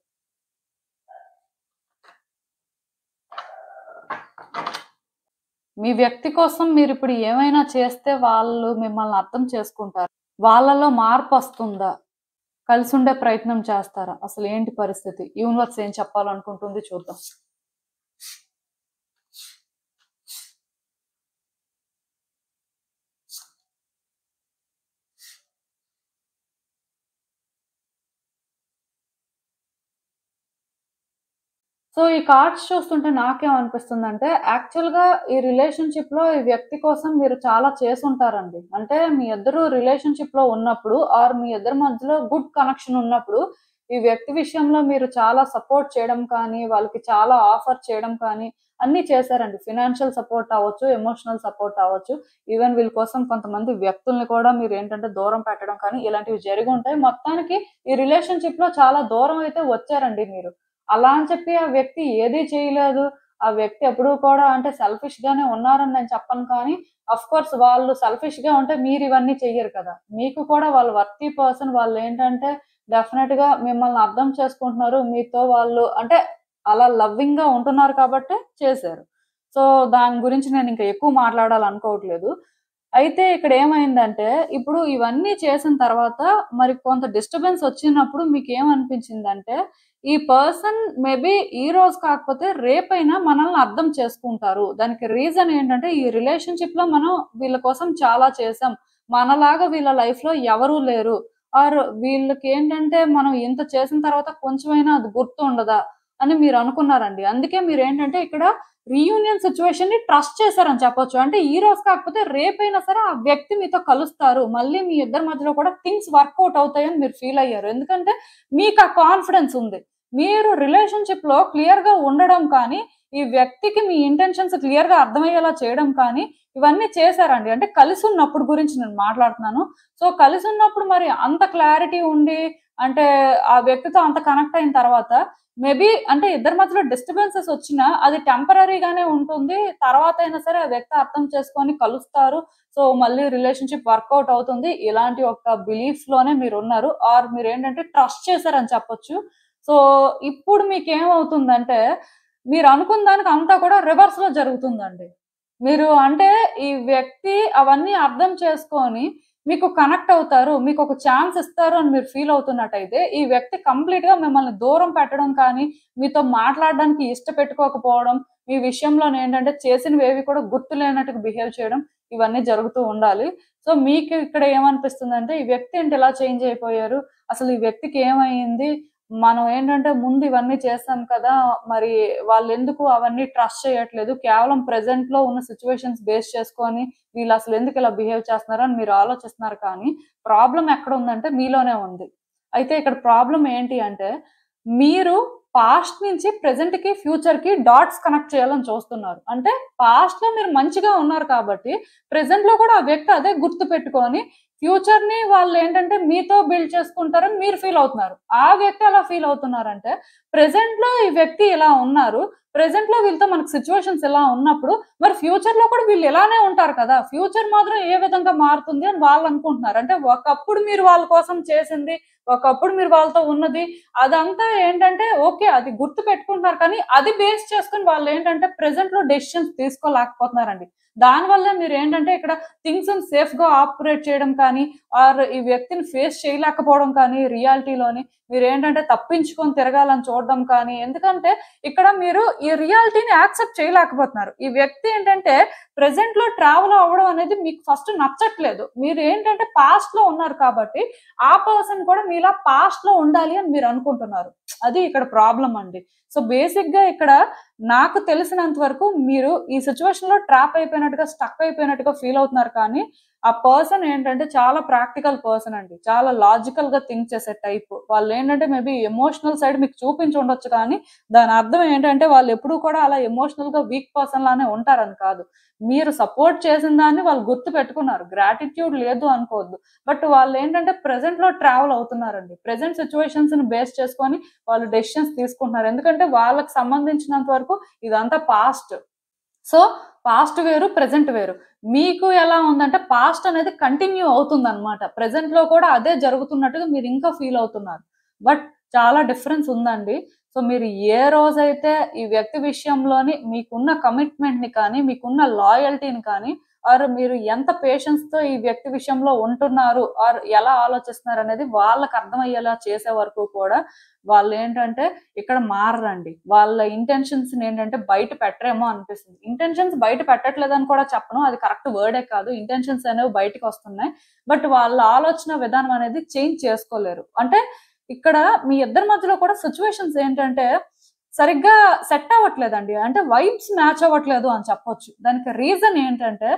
మీ వ్యక్తి కోసం మీరు ఇప్పుడు ఏమైనా చేస్తే వాళ్ళు మిమ్మల్ని అర్థం చేసుకుంటారు. వాళ్ళలో మార్పు వస్తుందా? కలిసి ఉండే ప్రయత్నం చేస్తారా? అసలు ఏంటి పరిస్థితి? యూనివర్స్ ఏం చెప్పాలనుకుంటుంది చూద్దాం. సో ఈ కార్డ్స్ చూస్తుంటే నాకేమనిపిస్తుందంటే, యాక్చువల్‌గా ఈ రిలేషన్‌షిప్‌లో ఈ వ్యక్తి కోసం మీరు చాలా చేసుంటారండి. అంటే మీ ఇద్దరు రిలేషన్‌షిప్‌లో ఉన్నప్పుడు ఆర్ మీ ఇద్దరి మధ్యలో గుడ్ కనెక్షన్ ఉన్నప్పుడు, ఈ వ్యక్తి విషయంలో మీరు చాలా సపోర్ట్ చేయడం కానీ, వాళ్ళకి చాలా ఆఫర్ చేయడం కానీ అన్నీ చేశారండి. ఫినాన్షియల్ సపోర్ట్ అవ్వచ్చు, ఎమోషనల్ సపోర్ట్ అవ్వచ్చు. ఈవెన్ వీళ్ళ కోసం కొంతమంది వ్యక్తుల్ని కూడా మీరేంటంటే దూరం పెట్టడం కానీ ఇలాంటివి జరిగుంటాయి. మొత్తానికి ఈ రిలేషన్‌షిప్‌లో చాలా దూరం అయితే వచ్చారండి మీరు. అలా అని చెప్పి ఆ వ్యక్తి ఏదీ చేయలేదు. ఆ వ్యక్తి ఎప్పుడూ కూడా అంటే సెల్ఫిష్ గానే ఉన్నారని నేను చెప్పను, కానీ ఆఫ్‌కోర్స్ వాళ్ళు సెల్ఫిష్ గా ఉంటే మీరు ఇవన్నీ చెయ్యరు కదా! మీకు కూడా వాళ్ళు వర్తీ పర్సన్. వాళ్ళేంటంటే డెఫినెట్‌గా మిమ్మల్ని అర్థం చేసుకుంటున్నారు. మీతో వాళ్ళు అంటే అలా లవ్వింగ్‌గా ఉంటున్నారు కాబట్టే చేశారు. సో దాని గురించి నేను ఇంకా ఎక్కువ మాట్లాడాలనుకోవట్లేదు. అయితే ఇక్కడ ఏమైందంటే, ఇప్పుడు ఇవన్నీ చేసిన తర్వాత మరి కొంత డిస్టర్బెన్స్ వచ్చినప్పుడు మీకేమనిపించిందంటే, ఈ పర్సన్ మేబీ ఈ రోజు కాకపోతే రేపైనా మనల్ని అర్థం చేసుకుంటారు. దానికి రీజన్ ఏంటంటే, ఈ రిలేషన్‌షిప్‌లో మనం వీళ్ళ కోసం చాలా చేసాం. మనలాగా వీళ్ళ లైఫ్‌లో ఎవరూ లేరు. ఆర్ వీళ్ళకేంటంటే మనం ఇంత చేసిన తర్వాత కొంచెమైనా అది గుర్తుండదా అని మీరు అనుకున్నారండి. అందుకే మీరేంటంటే ఇక్కడ రీయూనియన్ సిచ్యువేషన్ ని ట్రస్ట్ చేశారని చెప్పొచ్చు. అంటే ఈ రోజు కాకపోతే రేపైనా సరే ఆ వ్యక్తి మీతో కలుస్తారు. మళ్ళీ మీ ఇద్దరి మధ్యలో కూడా థింగ్స్ వర్కౌట్ అవుతాయని మీరు ఫీల్ అయ్యారు. ఎందుకంటే మీకు ఆ కాన్ఫిడెన్స్ ఉంది. మీరు రిలేషన్‌షిప్ లో క్లియర్ గా ఉండడం కానీ, ఈ వ్యక్తికి మీ ఇంటెన్షన్స్ క్లియర్ గా అర్థమయ్యేలా చేయడం కానీ ఇవన్నీ చేశారండి. అంటే కలిసి ఉన్నప్పుడు గురించి నేను మాట్లాడుతున్నాను. సో కలిసి ఉన్నప్పుడు మరి అంత క్లారిటీ ఉండి అంటే ఆ వ్యక్తితో అంత కనెక్ట్ అయిన తర్వాత మేబీ అంటే ఇద్దరి మధ్యలో డిస్టర్బెన్సెస్ వచ్చినా అది టెంపరరీగానే ఉంటుంది. తర్వాత అయినా సరే ఆ వ్యక్తి అర్థం చేసుకొని కలుస్తారు. సో మళ్ళీ రిలేషన్‌షిప్ వర్కౌట్ అవుతుంది. ఇలాంటి ఒక బిలీఫ్ లోనే మీరున్నారు. ఆర్ మీరేంటంటే ట్రస్ట్ చేశారని చెప్పొచ్చు. సో ఇప్పుడు మీకేమవుతుందంటే, మీరు అనుకున్న దానికి అంతా కూడా రివర్స్‌లో జరుగుతుందండి. మీరు అంటే ఈ వ్యక్తి అవన్నీ అర్థం చేసుకొని మీకు కనెక్ట్ అవుతారు. మీకొక ఛాన్స్ ఇస్తారు అని మీరు ఫీల్ అవుతున్నట్టయితే, ఈ వ్యక్తి కంప్లీట్‌గా మిమ్మల్ని దూరం పెట్టడం కానీ, మీతో మాట్లాడడానికి ఇష్టపెట్టుకోకపోవడం, మీ విషయంలోనేంటంటే చేసినవేవి కూడా గుర్తులేనట్టుగా బిహేవ్ చేయడం, ఇవన్నీ జరుగుతూ ఉండాలి. సో మీకు ఇక్కడ ఏమనిపిస్తుందంటే, ఈ వ్యక్తి ఏంటి ఇలా చేంజ్ అయిపోయారు? అసలు ఈ వ్యక్తికి ఏమయింది? మనం ఏంటంటే ముందు ఇవన్నీ చేసాం కదా! మరి వాళ్ళెందుకు అవన్నీ ట్రస్ట్ చేయట్లేదు? కేవలం ప్రెజెంట్‌లో ఉన్న సిట్యుయేషన్స్ బేస్ చేసుకొని వీళ్ళసలు ఎందుకు ఇలా బిహేవ్ చేస్తున్నారు అని మీరు ఆలోచిస్తున్నారు, కానీ ప్రాబ్లమ్ ఎక్కడుందంటే మీలోనే ఉంది. అయితే ఇక్కడ ప్రాబ్లమ్ ఏంటి అంటే, మీరు పాస్ట్ నుంచి ప్రెజెంట్‌కి, ఫ్యూచర్‌కి డాట్స్ కనెక్ట్ చేయాలని చూస్తున్నారు. అంటే పాస్ట్‌లో మీరు మంచిగా ఉన్నారు కాబట్టి, ప్రెజెంట్‌లో కూడా ఆ వ్యక్తి అదే గుర్తుపెట్టుకొని ఫ్యూచర్‌ని వాళ్ళేంటంటే మీతో బిల్డ్ చేసుకుంటారని మీరు ఫీల్ అవుతున్నారు. ఆ వ్యక్తి ఎలా ఫీల్ అవుతున్నారంటే, ప్రెజెంట్‌లో ఈ వ్యక్తి ఇలా ఉన్నారు. ప్రెజెంట్‌లో వీళ్ళతో మనకు సిట్యుయేషన్స్ ఇలా ఉన్నప్పుడు, మరి ఫ్యూచర్‌లో కూడా వీళ్ళు ఇలానే ఉంటారు కదా! ఫ్యూచర్ మాత్రం ఏ విధంగా మారుతుంది అని వాళ్ళనుకుంటున్నారు. అంటే ఒకప్పుడు మీరు వాళ్ళ కోసం చేసింది, ఒకప్పుడు మీరు వాళ్ళతో ఉన్నది, అదంతా ఏంటంటే ఓకే. అది గుర్తు పెట్టుకుంటున్నారు, కానీ అది బేస్ చేసుకొని వాళ్ళేంటంటే ప్రెజెంట్‌లో డెసిషన్స్ తీసుకోలేకపోతున్నారండి. దానివల్ల మీరేంటంటే ఇక్కడ థింగ్స్‌ని సేఫ్‌గా ఆపరేట్ చేయడం కానీ, ఆర్ ఈ వ్యక్తిని ఫేస్ చేయలేకపోవడం కానీ రియాలిటీలోని మీరేంటంటే తప్పించుకొని తిరగాలని చూడడం కానీ, ఎందుకంటే ఇక్కడ మీరు ఈ రియాలిటీని యాక్సెప్ట్ చేయలేకపోతున్నారు. ఈ వ్యక్తి ఏంటంటే ప్రెజెంట్‌లో ట్రావెల్ అవ్వడం అనేది మీకు ఫస్ట్ నచ్చట్లేదు. మీరు ఏంటంటే పాస్ట్‌లో ఉన్నారు కాబట్టి, ఆ పర్సన్ కూడా మీలా పాస్ట్‌లో ఉండాలి అని మీరు అనుకుంటున్నారు. అది ఇక్కడ ప్రాబ్లమ్ అండి. సో బేసిక్‌గా ఇక్కడ నాకు తెలిసినంత వరకు మీరు ఈ సిచ్యువేషన్ లో ట్రాప్ అయిపోయినట్టుగా స్టక్ అయిపోయినట్టుగా ఫీల్ అవుతున్నారు, కానీ ఆ పర్సన్ ఏంటంటే చాలా ప్రాక్టికల్ పర్సన్ అండి, చాలా లాజికల్ గా థింక్ చేసే టైప్ వాళ్ళు. ఏంటంటే మేబీ ఎమోషనల్ సైడ్ మీకు చూపించి ఉండొచ్చు, కానీ దాని అర్థం ఏంటంటే వాళ్ళు ఎప్పుడూ కూడా అలా ఎమోషనల్ గా వీక్ పర్సన్ లానే ఉంటారని కాదు. మీరు సపోర్ట్ చేసిన దాన్ని వాళ్ళు గుర్తు పెట్టుకున్నారు, గ్రాటిట్యూడ్ లేదు అనుకోవద్దు. బట్ వాళ్ళు ఏంటంటే ప్రెసెంట్ లో ట్రావెల్ అవుతున్నారండి, ప్రెసెంట్ సిచ్యువేషన్స్ ని బేస్ చేసుకొని వాళ్ళు డెసిషన్స్ తీసుకుంటున్నారు. ఎందుకంటే వాళ్ళకి సంబంధించినంత వరకు ఇదంతా పాస్ట్. సో పాస్ట్ వేరు, ప్రెసెంట్ వేరు. మీకు ఎలా ఉందంటే పాస్ట్ అనేది కంటిన్యూ అవుతుంది అనమాట, ప్రెసెంట్ లో కూడా అదే జరుగుతున్నట్టుగా మీరు ఇంకా ఫీల్ అవుతున్నారు. బట్ చాలా డిఫరెన్స్ ఉందండి. సో మీరు ఏ రోజైతే ఈ వ్యక్తి విషయంలోని మీకున్న కమిట్మెంట్ ని కానీ, మీకున్న లాయల్టీని కానీ, ఆర్ మీరు ఎంత పేషెన్స్ తో ఈ వ్యక్తి విషయంలో ఉంటున్నారు, ఆర్ ఎలా ఆలోచిస్తున్నారు అనేది వాళ్ళకి అర్థమయ్యేలా చేసే వరకు కూడా వాళ్ళు ఏంటంటే ఇక్కడ మారరండి. వాళ్ళ ఇంటెన్షన్స్ ఏంటంటే బయట పెట్టరేమో అనిపిస్తుంది. ఇంటెన్షన్స్ బయట పెట్టట్లేదని కూడా చెప్పను, అది కరెక్ట్ వర్డే కాదు. ఇంటెన్షన్స్ అనేవి బయటకు వస్తున్నాయి, బట్ వాళ్ళ ఆలోచన విధానం అనేది చేంజ్ చేసుకోలేరు. అంటే ఇక్కడ మీ ఇద్దరి మధ్యలో కూడా సిచ్యువేషన్స్ ఏంటంటే సరిగ్గా సెట్ అవ్వట్లేదండి, అంటే వైబ్స్ మ్యాచ్ అవ్వట్లేదు అని చెప్పొచ్చు. దానికి రీజన్ ఏంటంటే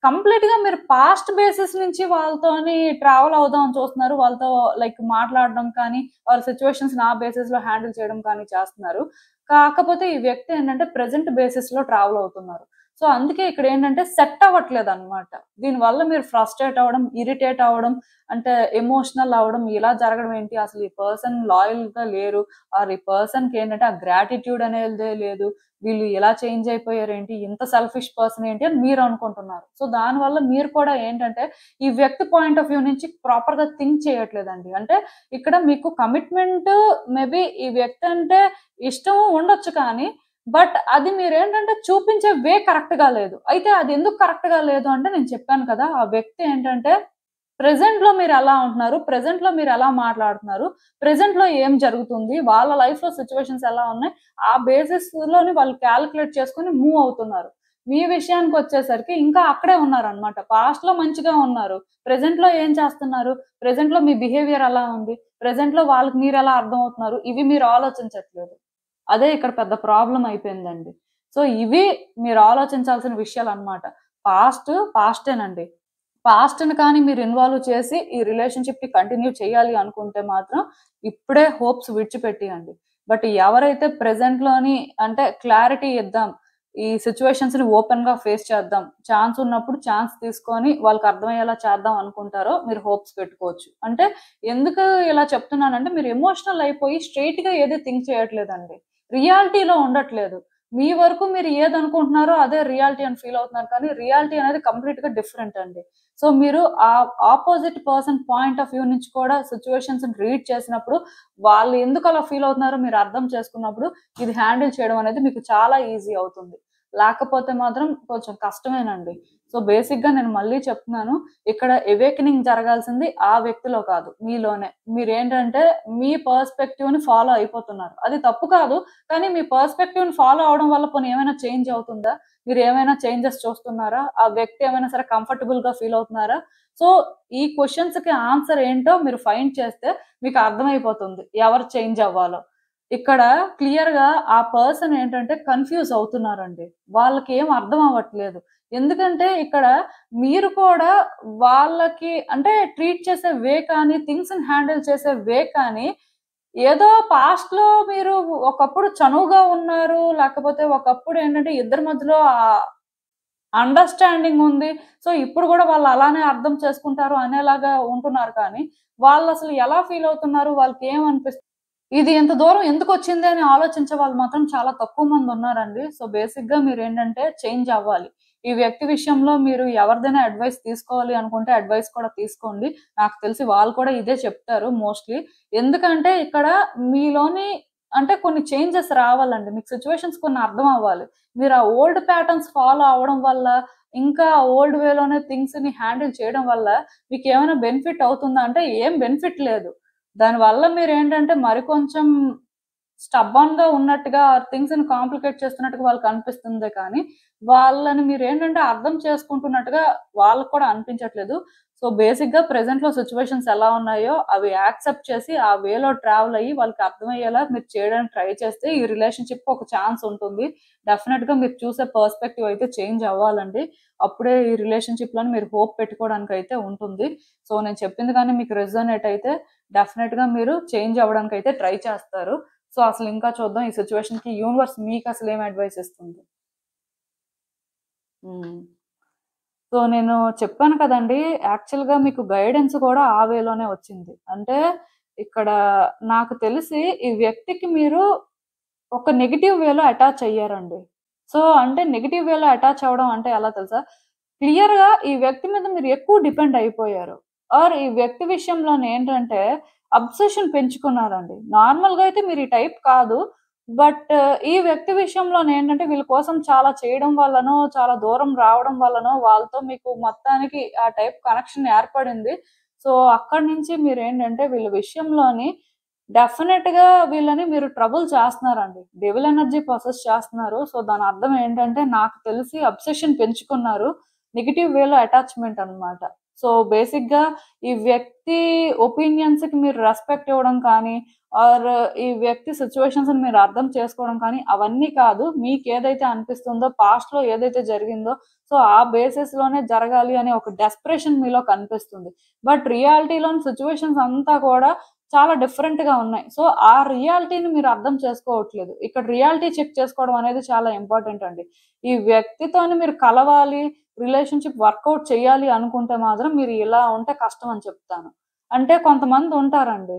కంప్లీట్ గా మీరు పాస్ట్ బేసిస్ నుంచి వాళ్ళతోని ట్రావెల్ అవుదాం అని చూస్తున్నారు, వాళ్ళతో లైక్ మాట్లాడడం కానీ, వాళ్ళ సిచ్యువేషన్స్ నా బేసిస్ లో హ్యాండిల్ చేయడం కానీ చేస్తున్నారు. కాకపోతే ఈ వ్యక్తి ఏంటంటే ప్రెసెంట్ బేసిస్ లో ట్రావెల్ అవుతున్నారు. సో అందుకే ఇక్కడ ఏంటంటే సెట్ అవ్వట్లేదు అనమాట. దీనివల్ల మీరు ఫ్రస్ట్రేట్ అవ్వడం, ఇరిటేట్ అవ్వడం, అంటే ఎమోషనల్ అవ్వడం, ఇలా జరగడం ఏంటి, అసలు ఈ పర్సన్ లాయల్ గా లేరు, ఆర్ ఈ పర్సన్ కి ఏంటంటే ఆ గ్రాటిట్యూడ్ అనేది లేదు, వీళ్ళు ఇలా చేంజ్ అయిపోయారు ఏంటి, ఇంత సెల్ఫిష్ పర్సన్ ఏంటి అని మీరు అనుకుంటున్నారు. సో దానివల్ల మీరు కూడా ఏంటంటే ఈ వ్యక్తి పాయింట్ ఆఫ్ వ్యూ నుంచి ప్రాపర్ గా థింక్ చేయట్లేదండి. అంటే ఇక్కడ మీకు కమిట్మెంట్ మేబీ ఈ వ్యక్తి అంటే ఇష్టం ఉండొచ్చు, కానీ బట్ అది మీరేంటంటే చూపించే వే కరెక్ట్ గా లేదు. అయితే అది ఎందుకు కరెక్ట్ గా లేదు అంటే నేను చెప్పాను కదా, ఆ వ్యక్తి ఏంటంటే ప్రెసెంట్ లో మీరు ఎలా ఉంటున్నారు, ప్రెసెంట్ లో మీరు ఎలా మాట్లాడుతున్నారు, ప్రెసెంట్ లో ఏం జరుగుతుంది, వాళ్ళ లైఫ్ లో సిచ్యువేషన్స్ ఎలా ఉన్నాయి, ఆ బేసిస్ లోని వాళ్ళు క్యాలిక్యులేట్ చేసుకుని మూవ్ అవుతున్నారు. మీ విషయానికి వచ్చేసరికి ఇంకా అక్కడే ఉన్నారు అనమాట. పాస్ట్ లో మంచిగా ఉన్నారు, ప్రెసెంట్ లో ఏం చేస్తున్నారు, ప్రెసెంట్ లో మీ బిహేవియర్ ఎలా ఉంది, ప్రెసెంట్ లో వాళ్ళకి మీరు ఎలా అర్థం అవుతున్నారు, ఇవి మీరు ఆలోచించట్లేదు. అదే ఇక్కడ పెద్ద ప్రాబ్లం అయిపోయిందండి. సో ఇవి మీరు ఆలోచించాల్సిన విషయాలు అన్నమాట. పాస్టేనండి. పాస్ట్‌ని కానీ మీరు ఇన్వాల్వ్ చేసి ఈ రిలేషన్‌షిప్‌ని కంటిన్యూ చేయాలి అనుకుంటే మాత్రం ఇప్పుడే హోప్స్ విడిచిపెట్టియండి. బట్ ఎవరైతే ప్రెజెంట్‌లోని అంటే క్లారిటీ ఇద్దాం, ఈ సిట్యుయేషన్స్‌ని ఓపెన్‌గా ఫేస్ చేద్దాం, ఛాన్స్ ఉన్నప్పుడు ఛాన్స్ తీసుకొని వాళ్ళకి అర్థమయ్యేలా చేద్దాం అనుకుంటారో మీరు హోప్స్ పెట్టుకోవచ్చు. అంటే ఎందుకు ఇలా చెప్తున్నానంటే మీరు ఎమోషనల్ అయిపోయి స్ట్రెయిట్‌గా ఏది థింక్ చేయట్లేదండి, రియాలిటీలో ఉండట్లేదు. మీ వరకు మీరు ఏదనుకుంటున్నారో అదే రియాలిటీ అని ఫీల్ అవుతున్నారు, కానీ రియాలిటీ అనేది కంప్లీట్‌గా డిఫరెంట్ అండి. సో మీరు ఆ opposite person point of view నుంచి కూడా సిట్యుయేషన్స్‌ని రీడ్ చేసినప్పుడు వాళ్ళు ఎందుకు అలా ఫీల్ అవుతున్నారో మీరు అర్థం చేసుకున్నప్పుడు ఇది హ్యాండిల్ చేయడం అనేది మీకు చాలా ఈజీ అవుతుంది. లేకపోతే మాత్రం కొంచెం కష్టమేనండి. సో బేసిక్‌గా నేను మళ్ళీ చెప్తున్నాను, ఇక్కడ అవేకెనింగ్ జరగాల్సింది ఆ వ్యక్తిలో కాదు, మీలోనే. మీరేంటంటే మీ పర్స్పెక్టివ్‌ని ఫాలో అయిపోతున్నారు. అది తప్పు కాదు, కానీ మీ పర్స్పెక్టివ్‌ని ఫాలో అవ్వడం వల్ల పోనీ ఏమైనా చేంజ్ అవుతుందా? మీరు ఏమైనా చేంజెస్ చూస్తున్నారా? ఆ వ్యక్తి ఏమైనా సరే కంఫర్టబుల్‌గా ఫీల్ అవుతున్నారా? సో ఈ క్వెషన్స్‌కి ఆన్సర్ ఏంటో మీరు ఫైండ్ చేస్తే మీకు అర్థమైపోతుంది ఎవరు చేంజ్ అవ్వాలో. ఇక్కడ క్లియర్‌గా ఆ పర్సన్ ఏంటంటే కన్‌ఫ్యూజ్ అవుతున్నారండి. వాళ్ళకేం అర్థం అవ్వట్లేదు. ఎందుకంటే ఇక్కడ మీరు కూడా వాళ్ళకి అంటే ట్రీట్ చేసే వే కానీ, థింగ్స్‌ని హ్యాండిల్ చేసే వే కానీ, ఏదో పాస్ట్‌లో మీరు ఒకప్పుడు చనువుగా ఉన్నారు, లేకపోతే ఒకప్పుడు ఏంటంటే ఇద్దరి మధ్యలో అండర్‌స్టాండింగ్ ఉంది. సో ఇప్పుడు గూడా వాళ్ళు అలానే అర్థం చేసుకుంటారు అనేలాగా ఉంటున్నారు, కానీ వాళ్ళసలు ఎలా ఫీల్ అవుతున్నారు, వాళ్ళకేమనిపిస్తుంది, ఇది ఇంత దూరం ఎందుకొచ్చింది అని ఆలోచించే వాళ్ళు మాత్రం చాలా తక్కువ మందున్నారండి. సో బేసిక్‌గా మీరేంటంటే చేంజ్ అవ్వాలి. ఈ వ్యక్తి విషయంలో మీరు ఎవరిదైనా అడ్వైస్ తీసుకోవాలి అనుకుంటే అడ్వైస్ కూడా తీసుకోండి. నాకు తెలిసి వాళ్ళు కూడా ఇదే చెప్తారు మోస్ట్‌లీ. ఎందుకంటే ఇక్కడ మీలోని అంటే కొన్ని చేంజెస్ రావాలండి. మీకు సిట్యుయేషన్స్ కొన్ని అర్థం అవ్వాలి. మీరు ఆ ఓల్డ్ ప్యాటర్న్స్ ఫాలో అవ్వడం వల్ల, ఇంకా ఓల్డ్ వేలోనే థింగ్స్‌ని హ్యాండిల్ చేయడం వల్ల మీకేమైనా బెనిఫిట్ అవుతుందా అంటే ఏం బెనిఫిట్ లేదు. దానివల్ల మీరేంటంటే మరికొంచెం స్టబ్బన్ గా ఉన్నట్టుగా థింగ్స్ ని కాంప్లికేట్ చేస్తున్నట్టుగా వాళ్ళకి అనిపిస్తుంది కానీ వాళ్ళని మీరు ఏంటంటే అర్థం చేసుకుంటున్నట్టుగా వాళ్ళకి కూడా అనిపించట్లేదు. సో బేసిక్ గా ప్రెసెంట్ లో సిచ్యువేషన్స్ ఎలా ఉన్నాయో అవి యాక్సెప్ట్ చేసి ఆ వేలో ట్రావెల్ అయ్యి వాళ్ళకి అర్థమయ్యేలా మీరు చేయడానికి ట్రై చేస్తే ఈ రిలేషన్షిప్ ఒక ఛాన్స్ ఉంటుంది. డెఫినెట్ గా మీరు చూసే పర్స్పెక్టివ్ అయితే చేంజ్ అవ్వాలండి. అప్పుడే ఈ రిలేషన్షిప్ లో మీరు హోప్ పెట్టుకోవడానికి అయితే ఉంటుంది. సో నేను చెప్పింది కానీ మీకు రెజోనేట్ అయితే డెఫినెట్ గా మీరు చేంజ్ అవ్వడానికి అయితే ట్రై చేస్తారు. సో అసలు ఇంకా చూద్దాం ఈ సిచ్యువేషన్ కి యూనివర్స్ మీకు అసలు ఏం అడ్వైస్ ఇస్తుంది. సో నేను చెప్పాను కదండి, యాక్చువల్ గా మీకు గైడెన్స్ కూడా ఆ వేలోనే వచ్చింది. అంటే ఇక్కడ నాకు తెలిసి ఈ వ్యక్తికి మీరు ఒక నెగిటివ్ వేలో అటాచ్ అయ్యారండి. సో అంటే నెగిటివ్ వేలో అటాచ్ అవ్వడం అంటే ఎలా తెలుసా, క్లియర్ గా ఈ వ్యక్తి మీద మీరు ఎక్కువ డిపెండ్ అయిపోయారు. ఆర్ ఈ వ్యక్తి విషయంలో ఏంటంటే అబ్సెషన్ పెంచుకున్నారండి. నార్మల్ గా అయితే మీరు ఈ టైప్ కాదు, బట్ ఈ వ్యక్తి విషయంలో ఏంటంటే వీళ్ళ కోసం చాలా చేయడం వల్లనో చాలా దూరం రావడం వల్లనో వాళ్ళతో మీకు మొత్తానికి ఆ టైప్ కనెక్షన్ ఏర్పడింది. సో అక్కడి నుంచి మీరు ఏంటంటే వీళ్ళ విషయంలోని డెఫినెట్ గా వీళ్ళని మీరు ట్రబుల్ చేస్తున్నారండి. డెవిల్ ఎనర్జీ ప్రాసెస్ చేస్తున్నారు. సో దాని అర్థం ఏంటంటే నాకు తెలిసి అబ్సెషన్ పెంచుకున్నారు, నెగిటివ్ వేలో అటాచ్మెంట్ అన్నమాట. సో బేసిక్ గా ఈ వ్యక్తి ఒపీనియన్స్ కి మీరు రెస్పెక్ట్ ఇవ్వడం కానీ ఆర్ ఈ వ్యక్తి సిచ్యువేషన్స్ మీరు అర్థం చేసుకోవడం కానీ అవన్నీ కాదు. మీకు ఏదైతే అనిపిస్తుందో పాస్ట్ లో ఏదైతే జరిగిందో సో ఆ బేసిస్ లోనే జరగాలి అనే ఒక డెస్పరేషన్ మీలో కనిపిస్తుంది. బట్ రియాలిటీలోని సిచ్యువేషన్స్ అంతా కూడా చాలా డిఫరెంట్ గా ఉన్నాయి. సో ఆ రియాలిటీని మీరు అర్థం చేసుకోవట్లేదు. ఇక్కడ రియాలిటీ చెక్ చేసుకోవడం అనేది చాలా ఇంపార్టెంట్ అండి. ఈ వ్యక్తితోని మీరు కలవాలి, రిలేషన్షిప్ వర్కౌట్ చేయాలి అనుకుంటే మాత్రం మీరు ఇలా ఉంటే కష్టం అని చెప్తాను. అంటే కొంతమంది ఉంటారండి,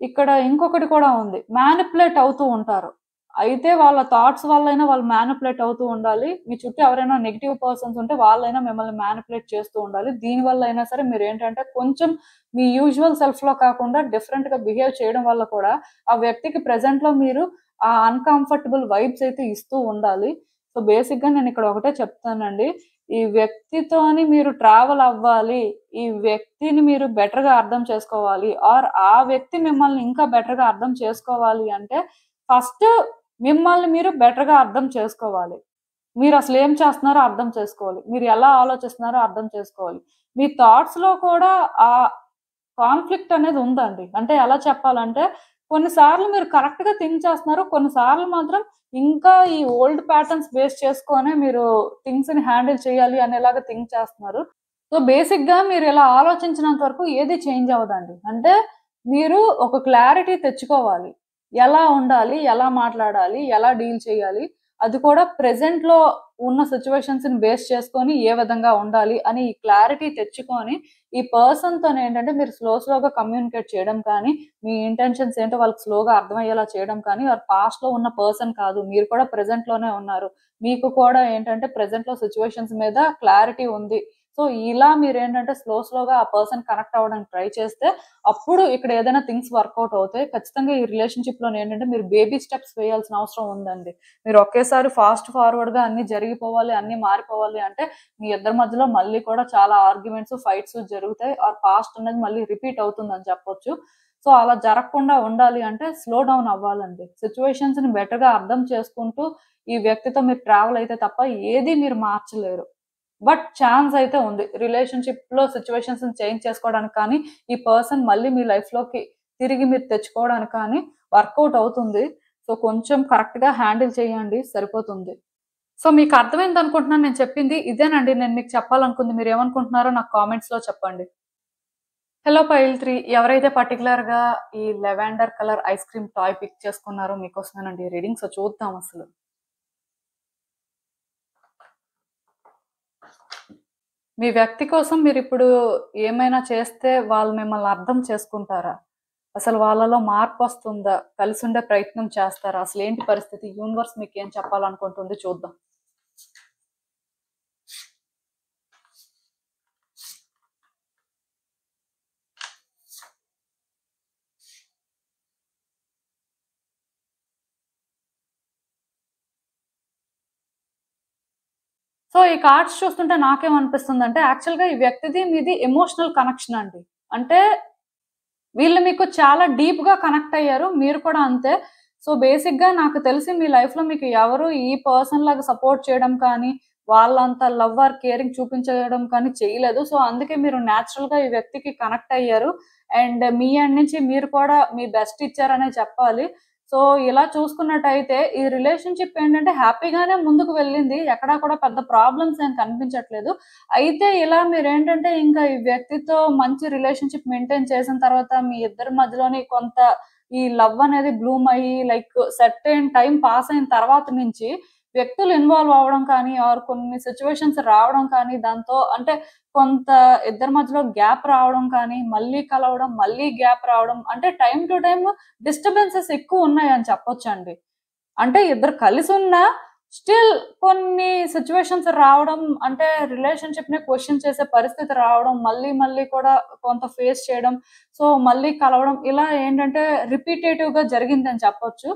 ఇక్కడ ఇంకొకటి కూడా ఉంది, మ్యానిపులేట్ అవుతూ ఉంటారు. అయితే వాళ్ళ థాట్స్ వల్లైనా వాళ్ళు మ్యానిపులేట్ అవుతూ ఉండాలి. మీ చుట్టూ ఎవరైనా నెగిటివ్ పర్సన్స్ ఉంటే వాళ్ళైనా మిమ్మల్ని మ్యానిపులేట్ చేస్తూ ఉండాలి. దీని వల్ల అయినా సరే మీరు ఏంటంటే కొంచెం మీ యూజువల్ సెల్ఫ్ లో కాకుండా డిఫరెంట్ గా బిహేవ్ చేయడం వల్ల కూడా ఆ వ్యక్తికి ప్రెసెంట్ లో మీరు ఆ అన్కంఫర్టబుల్ వైబ్స్ అయితే ఇస్తూ ఉండాలి. సో బేసిక్ గా నేను ఇక్కడ ఒకటే చెప్తానండి, ఈ వ్యక్తితోని మీరు ట్రావెల్ అవ్వాలి, ఈ వ్యక్తిని మీరు బెటర్ గా అర్థం చేసుకోవాలి ఆర్ ఆ వ్యక్తి మిమ్మల్ని ఇంకా బెటర్ గా అర్థం చేసుకోవాలి అంటే ఫస్ట్ మిమ్మల్ని మీరు బెటర్ గా అర్థం చేసుకోవాలి. మీరు అసలు ఏం చేస్తున్నారో అర్థం చేసుకోవాలి, మీరు ఎలా ఆలోచిస్తున్నారో అర్థం చేసుకోవాలి. మీ థాట్స్ లో కూడా ఆ కాన్ఫ్లిక్ట్ అనేది ఉందండి. అంటే ఎలా చెప్పాలంటే కొన్నిసార్లు మీరు కరెక్ట్ గా థింక్ చేస్తున్నారు, కొన్నిసార్లు మాత్రం ఇంకా ఈ ఓల్డ్ ప్యాటర్న్స్ బేస్ చేసుకొని మీరు థింగ్స్ ని హ్యాండిల్ చేయాలి అనేలాగా థింక్ చేస్తున్నారు. సో బేసిక్ గా మీరు ఇలా ఆలోచించినంత వరకు ఏది చేంజ్ అవ్వదండి. అంటే మీరు ఒక క్లారిటీ తెచ్చుకోవాలి, ఎలా ఉండాలి, ఎలా మాట్లాడాలి, ఎలా డీల్ చేయాలి, అది కూడా ప్రెసెంట్ లో ఉన్న సిచ్యువేషన్స్ ని బేస్ చేసుకొని ఏ విధంగా ఉండాలి అని ఈ క్లారిటీ తెచ్చుకొని ఈ పర్సన్ తో ఏంటంటే మీరు స్లోగా కమ్యూనికేట్ చేయడం కానీ మీ ఇంటెన్షన్స్ ఏంటో వాళ్ళకి స్లోగా అర్థమయ్యేలా చేయడం కానీ పాస్ట్ లో ఉన్న పర్సన్ కాదు, మీరు కూడా ప్రెసెంట్ లోనే ఉన్నారు, మీకు కూడా ఏంటంటే ప్రెసెంట్ లో సిచ్యువేషన్స్ మీద క్లారిటీ ఉంది. సో ఇలా మీరు ఏంటంటే స్లోగా ఆ పర్సన్ కనెక్ట్ అవ్వడానికి ట్రై చేస్తే అప్పుడు ఇక్కడ ఏదైనా థింగ్స్ వర్కౌట్ అవుతాయి. ఖచ్చితంగా ఈ రిలేషన్షిప్ లో ఏంటంటే మీరు బేబీ స్టెప్స్ వేయాల్సిన అవసరం ఉందండి. మీరు ఒకేసారి ఫాస్ట్ ఫార్వర్డ్ గా అన్ని జరిగిపోవాలి, అన్ని మారిపోవాలి అంటే మీ ఇద్దరి మధ్యలో మళ్ళీ కూడా చాలా ఆర్గ్యుమెంట్స్, ఫైట్స్ జరుగుతాయి. ఆ పాస్ట్ అనేది మళ్ళీ రిపీట్ అవుతుందని చెప్పొచ్చు. సో అలా జరగకుండా ఉండాలి అంటే స్లో డౌన్ అవ్వాలండి. సిచ్యువేషన్స్ ని బెటర్ గా అర్థం చేసుకుంటూ ఈ వ్యక్తితో మీరు ట్రావెల్ అయితే తప్ప ఏది మీరు మార్చలేరు. బట్ ఛాన్స్ అయితే ఉంది రిలేషన్షిప్ లో సిచ్యువేషన్స్ చేంజ్ చేసుకోవడానికి కానీ ఈ పర్సన్ మళ్ళీ మీ లైఫ్ లోకి తిరిగి మీరు తెచ్చుకోవడానికి కానీ వర్కౌట్ అవుతుంది. సో కొంచెం కరెక్ట్ గా హ్యాండిల్ చేయండి, సరిపోతుంది. సో మీకు అర్థమైంది అనుకుంటున్నాను నేను చెప్పింది ఇదేనండి. నేను మీకు చెప్పాలనుకుంది, మీరు ఏమనుకుంటున్నారో నాకు కామెంట్స్ లో చెప్పండి. హలో పైల్ 3, ఎవరైతే పర్టికులర్ గా ఈ lavender colour ice cream toy pick చేసుకున్నారో మీకోసమేనండి రీడింగ్. సో చూద్దాం అసలు. మీ వ్యక్తి కోసం మీరు ఇప్పుడు ఏమైనా చేస్తే వాళ్ళు మిమ్మల్ని అర్థం చేసుకుంటారా? అసలు వాళ్ళలో మార్పు వస్తుందా? కలిసి ఉండే ప్రయత్నం చేస్తారా? అసలు ఏంటి పరిస్థితి? యూనివర్స్ మీకు ఏం చెప్పాలనుకుంటుంది చూద్దాం. సో ఈ కార్డ్స్ చూస్తుంటే నాకేమనిపిస్తుంది అంటే యాక్చువల్గా ఈ వ్యక్తిది మీది ఎమోషనల్ కనెక్షన్ అండి. అంటే వీళ్ళు మీకు చాలా డీప్ గా కనెక్ట్ అయ్యారు, మీరు కూడా అంతే. సో బేసిక్ గా నాకు తెలిసి మీ లైఫ్ లో మీకు ఎవరు ఈ పర్సన్ లాగా సపోర్ట్ చేయడం కానీ వాళ్ళంత లవ్ ఆర్ కేరింగ్ చూపించడం కానీ చేయలేదు. సో అందుకే మీరు న్యాచురల్ గా ఈ వ్యక్తికి కనెక్ట్ అయ్యారు. అండ్ మీ ఎండ్ నుంచి మీరు కూడా మీ బెస్ట్ ఇచ్చారనే చెప్పాలి. సో ఇలా చూసుకున్నట్టయితే ఈ రిలేషన్షిప్ ఏంటంటే హ్యాపీగానే ముందుకు వెళ్ళింది. ఎక్కడా కూడా పెద్ద ప్రాబ్లమ్స్ ఏం కనిపించట్లేదు. అయితే ఇలా మీరేంటంటే ఇంకా ఈ వ్యక్తితో మంచి రిలేషన్షిప్ మెయింటైన్ చేసిన తర్వాత మీ ఇద్దరి మధ్యలోని కొంత ఈ లవ్ అనేది బ్లూమ్ అయ్యి లైక్ సర్టెన్ టైం పాస్ అయిన తర్వాత నుంచి వ్యక్తులు ఇన్వాల్వ్ అవ్వడం కానీ ఆర్ కొన్ని సిచ్యువేషన్స్ రావడం కానీ దాంతో అంటే కొంత ఇద్దరి మధ్యలో గ్యాప్ రావడం కానీ మళ్ళీ కలవడం మళ్ళీ గ్యాప్ రావడం అంటే టైం టు టైం డిస్టర్బెన్సెస్ ఎక్కువ ఉన్నాయని చెప్పొచ్చండి. అంటే ఇద్దరు కలిసి ఉన్నా స్టిల్ కొన్ని సిచ్యువేషన్స్ రావడం అంటే రిలేషన్షిప్ ని క్వశ్చన్ చేసే పరిస్థితి రావడం మళ్ళీ మళ్ళీ కూడా కొంత ఫేస్ చేయడం సో మళ్ళీ కలవడం ఇలా ఏంటంటే రిపీటేటివ్ గా జరిగిందని చెప్పొచ్చు.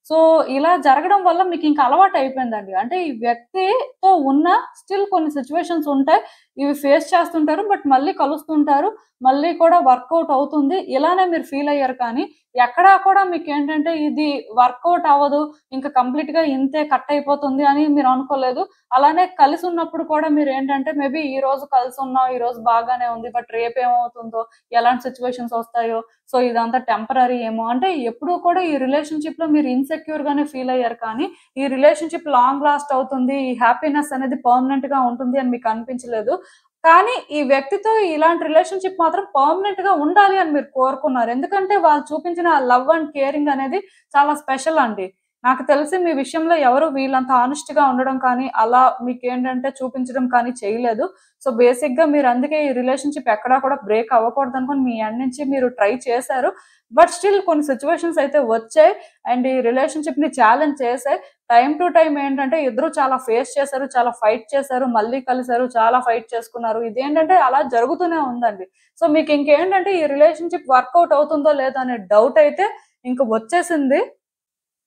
సో ఇలా జరగడం వల్ల మీకు ఇంకా అలవాటు అయిపోయిందండి. అంటే ఈ వ్యక్తితో ఉన్న స్టిల్ కొన్ని సిచ్యువేషన్స్ ఉంటాయి. ఇవి ఫేస్ చేస్తుంటారు. బట్ మళ్ళీ కలుస్తుంటారు. మళ్ళీ కూడా వర్కౌట్ అవుతుంది. ఇలానే మీరు ఫీల్ అయ్యారు కానీ ఎక్కడా కూడా మీకేంటంటే ఇది వర్కౌట్ అవ్వదు. ఇంకా కంప్లీట్ గా ఇంతే కట్ అయిపోతుంది అని మీరు అనుకోలేదు. అలానే కలిసి ఉన్నప్పుడు కూడా మీరు ఏంటంటే మేబీ ఈ రోజు కలిసి ఉన్నాం. ఈ రోజు బాగానే ఉంది. బట్ రేపు ఏమవుతుందో ఎలాంటి సిచ్యువేషన్స్ వస్తాయో సో ఇదంతా టెంపరరీ ఏమో అంటే ఎప్పుడు కూడా ఈ రిలేషన్షిప్ లో మీరు ఇన్సెక్యూర్ గానే ఫీల్ అయ్యారు కానీ ఈ రిలేషన్షిప్ లాంగ్ లాస్ట్ అవుతుంది. ఈ హ్యాపీనెస్ అనేది పర్మనెంట్ గా ఉంటుంది అని మీకు అనిపించలేదు. కానీ ఈ వ్యక్తితో ఇలాంటి రిలేషన్షిప్ మాత్రం పర్మనెంట్ గా ఉండాలి అని మీరు కోరుకున్నారు. ఎందుకంటే వాళ్ళు చూపించిన లవ్ అండ్ కేరింగ్ అనేది చాలా స్పెషల్ అండి. నాకు తెలిసి మీ విషయంలో ఎవరు వీళ్ళంత హానెస్ట్ గా ఉండడం కానీ అలా మీకేంటంటే చూపించడం కానీ చేయలేదు. సో బేసిక్ గా మీరు అందుకే ఈ రిలేషన్షిప్ ఎక్కడా కూడా బ్రేక్ అవ్వకూడదు అనుకుని మీ ఎండ్ నుంచి మీరు ట్రై చేశారు. బట్ స్టిల్ కొన్ని సిచ్యువేషన్స్ అయితే వచ్చాయి అండ్ ఈ రిలేషన్షిప్ ని ఛాలెంజ్ చేసాయి. టైం టు టైం ఏంటంటే ఇద్దరు చాలా ఫేస్ చేశారు, చాలా ఫైట్ చేశారు, మళ్ళీ కలిశారు, చాలా ఫైట్ చేసుకున్నారు. ఇదేంటంటే అలా జరుగుతూనే ఉందండి. సో మీకు ఇంకేంటంటే ఈ రిలేషన్షిప్ వర్కౌట్ అవుతుందో లేదో అనే డౌట్ అయితే ఇంక వచ్చేసింది.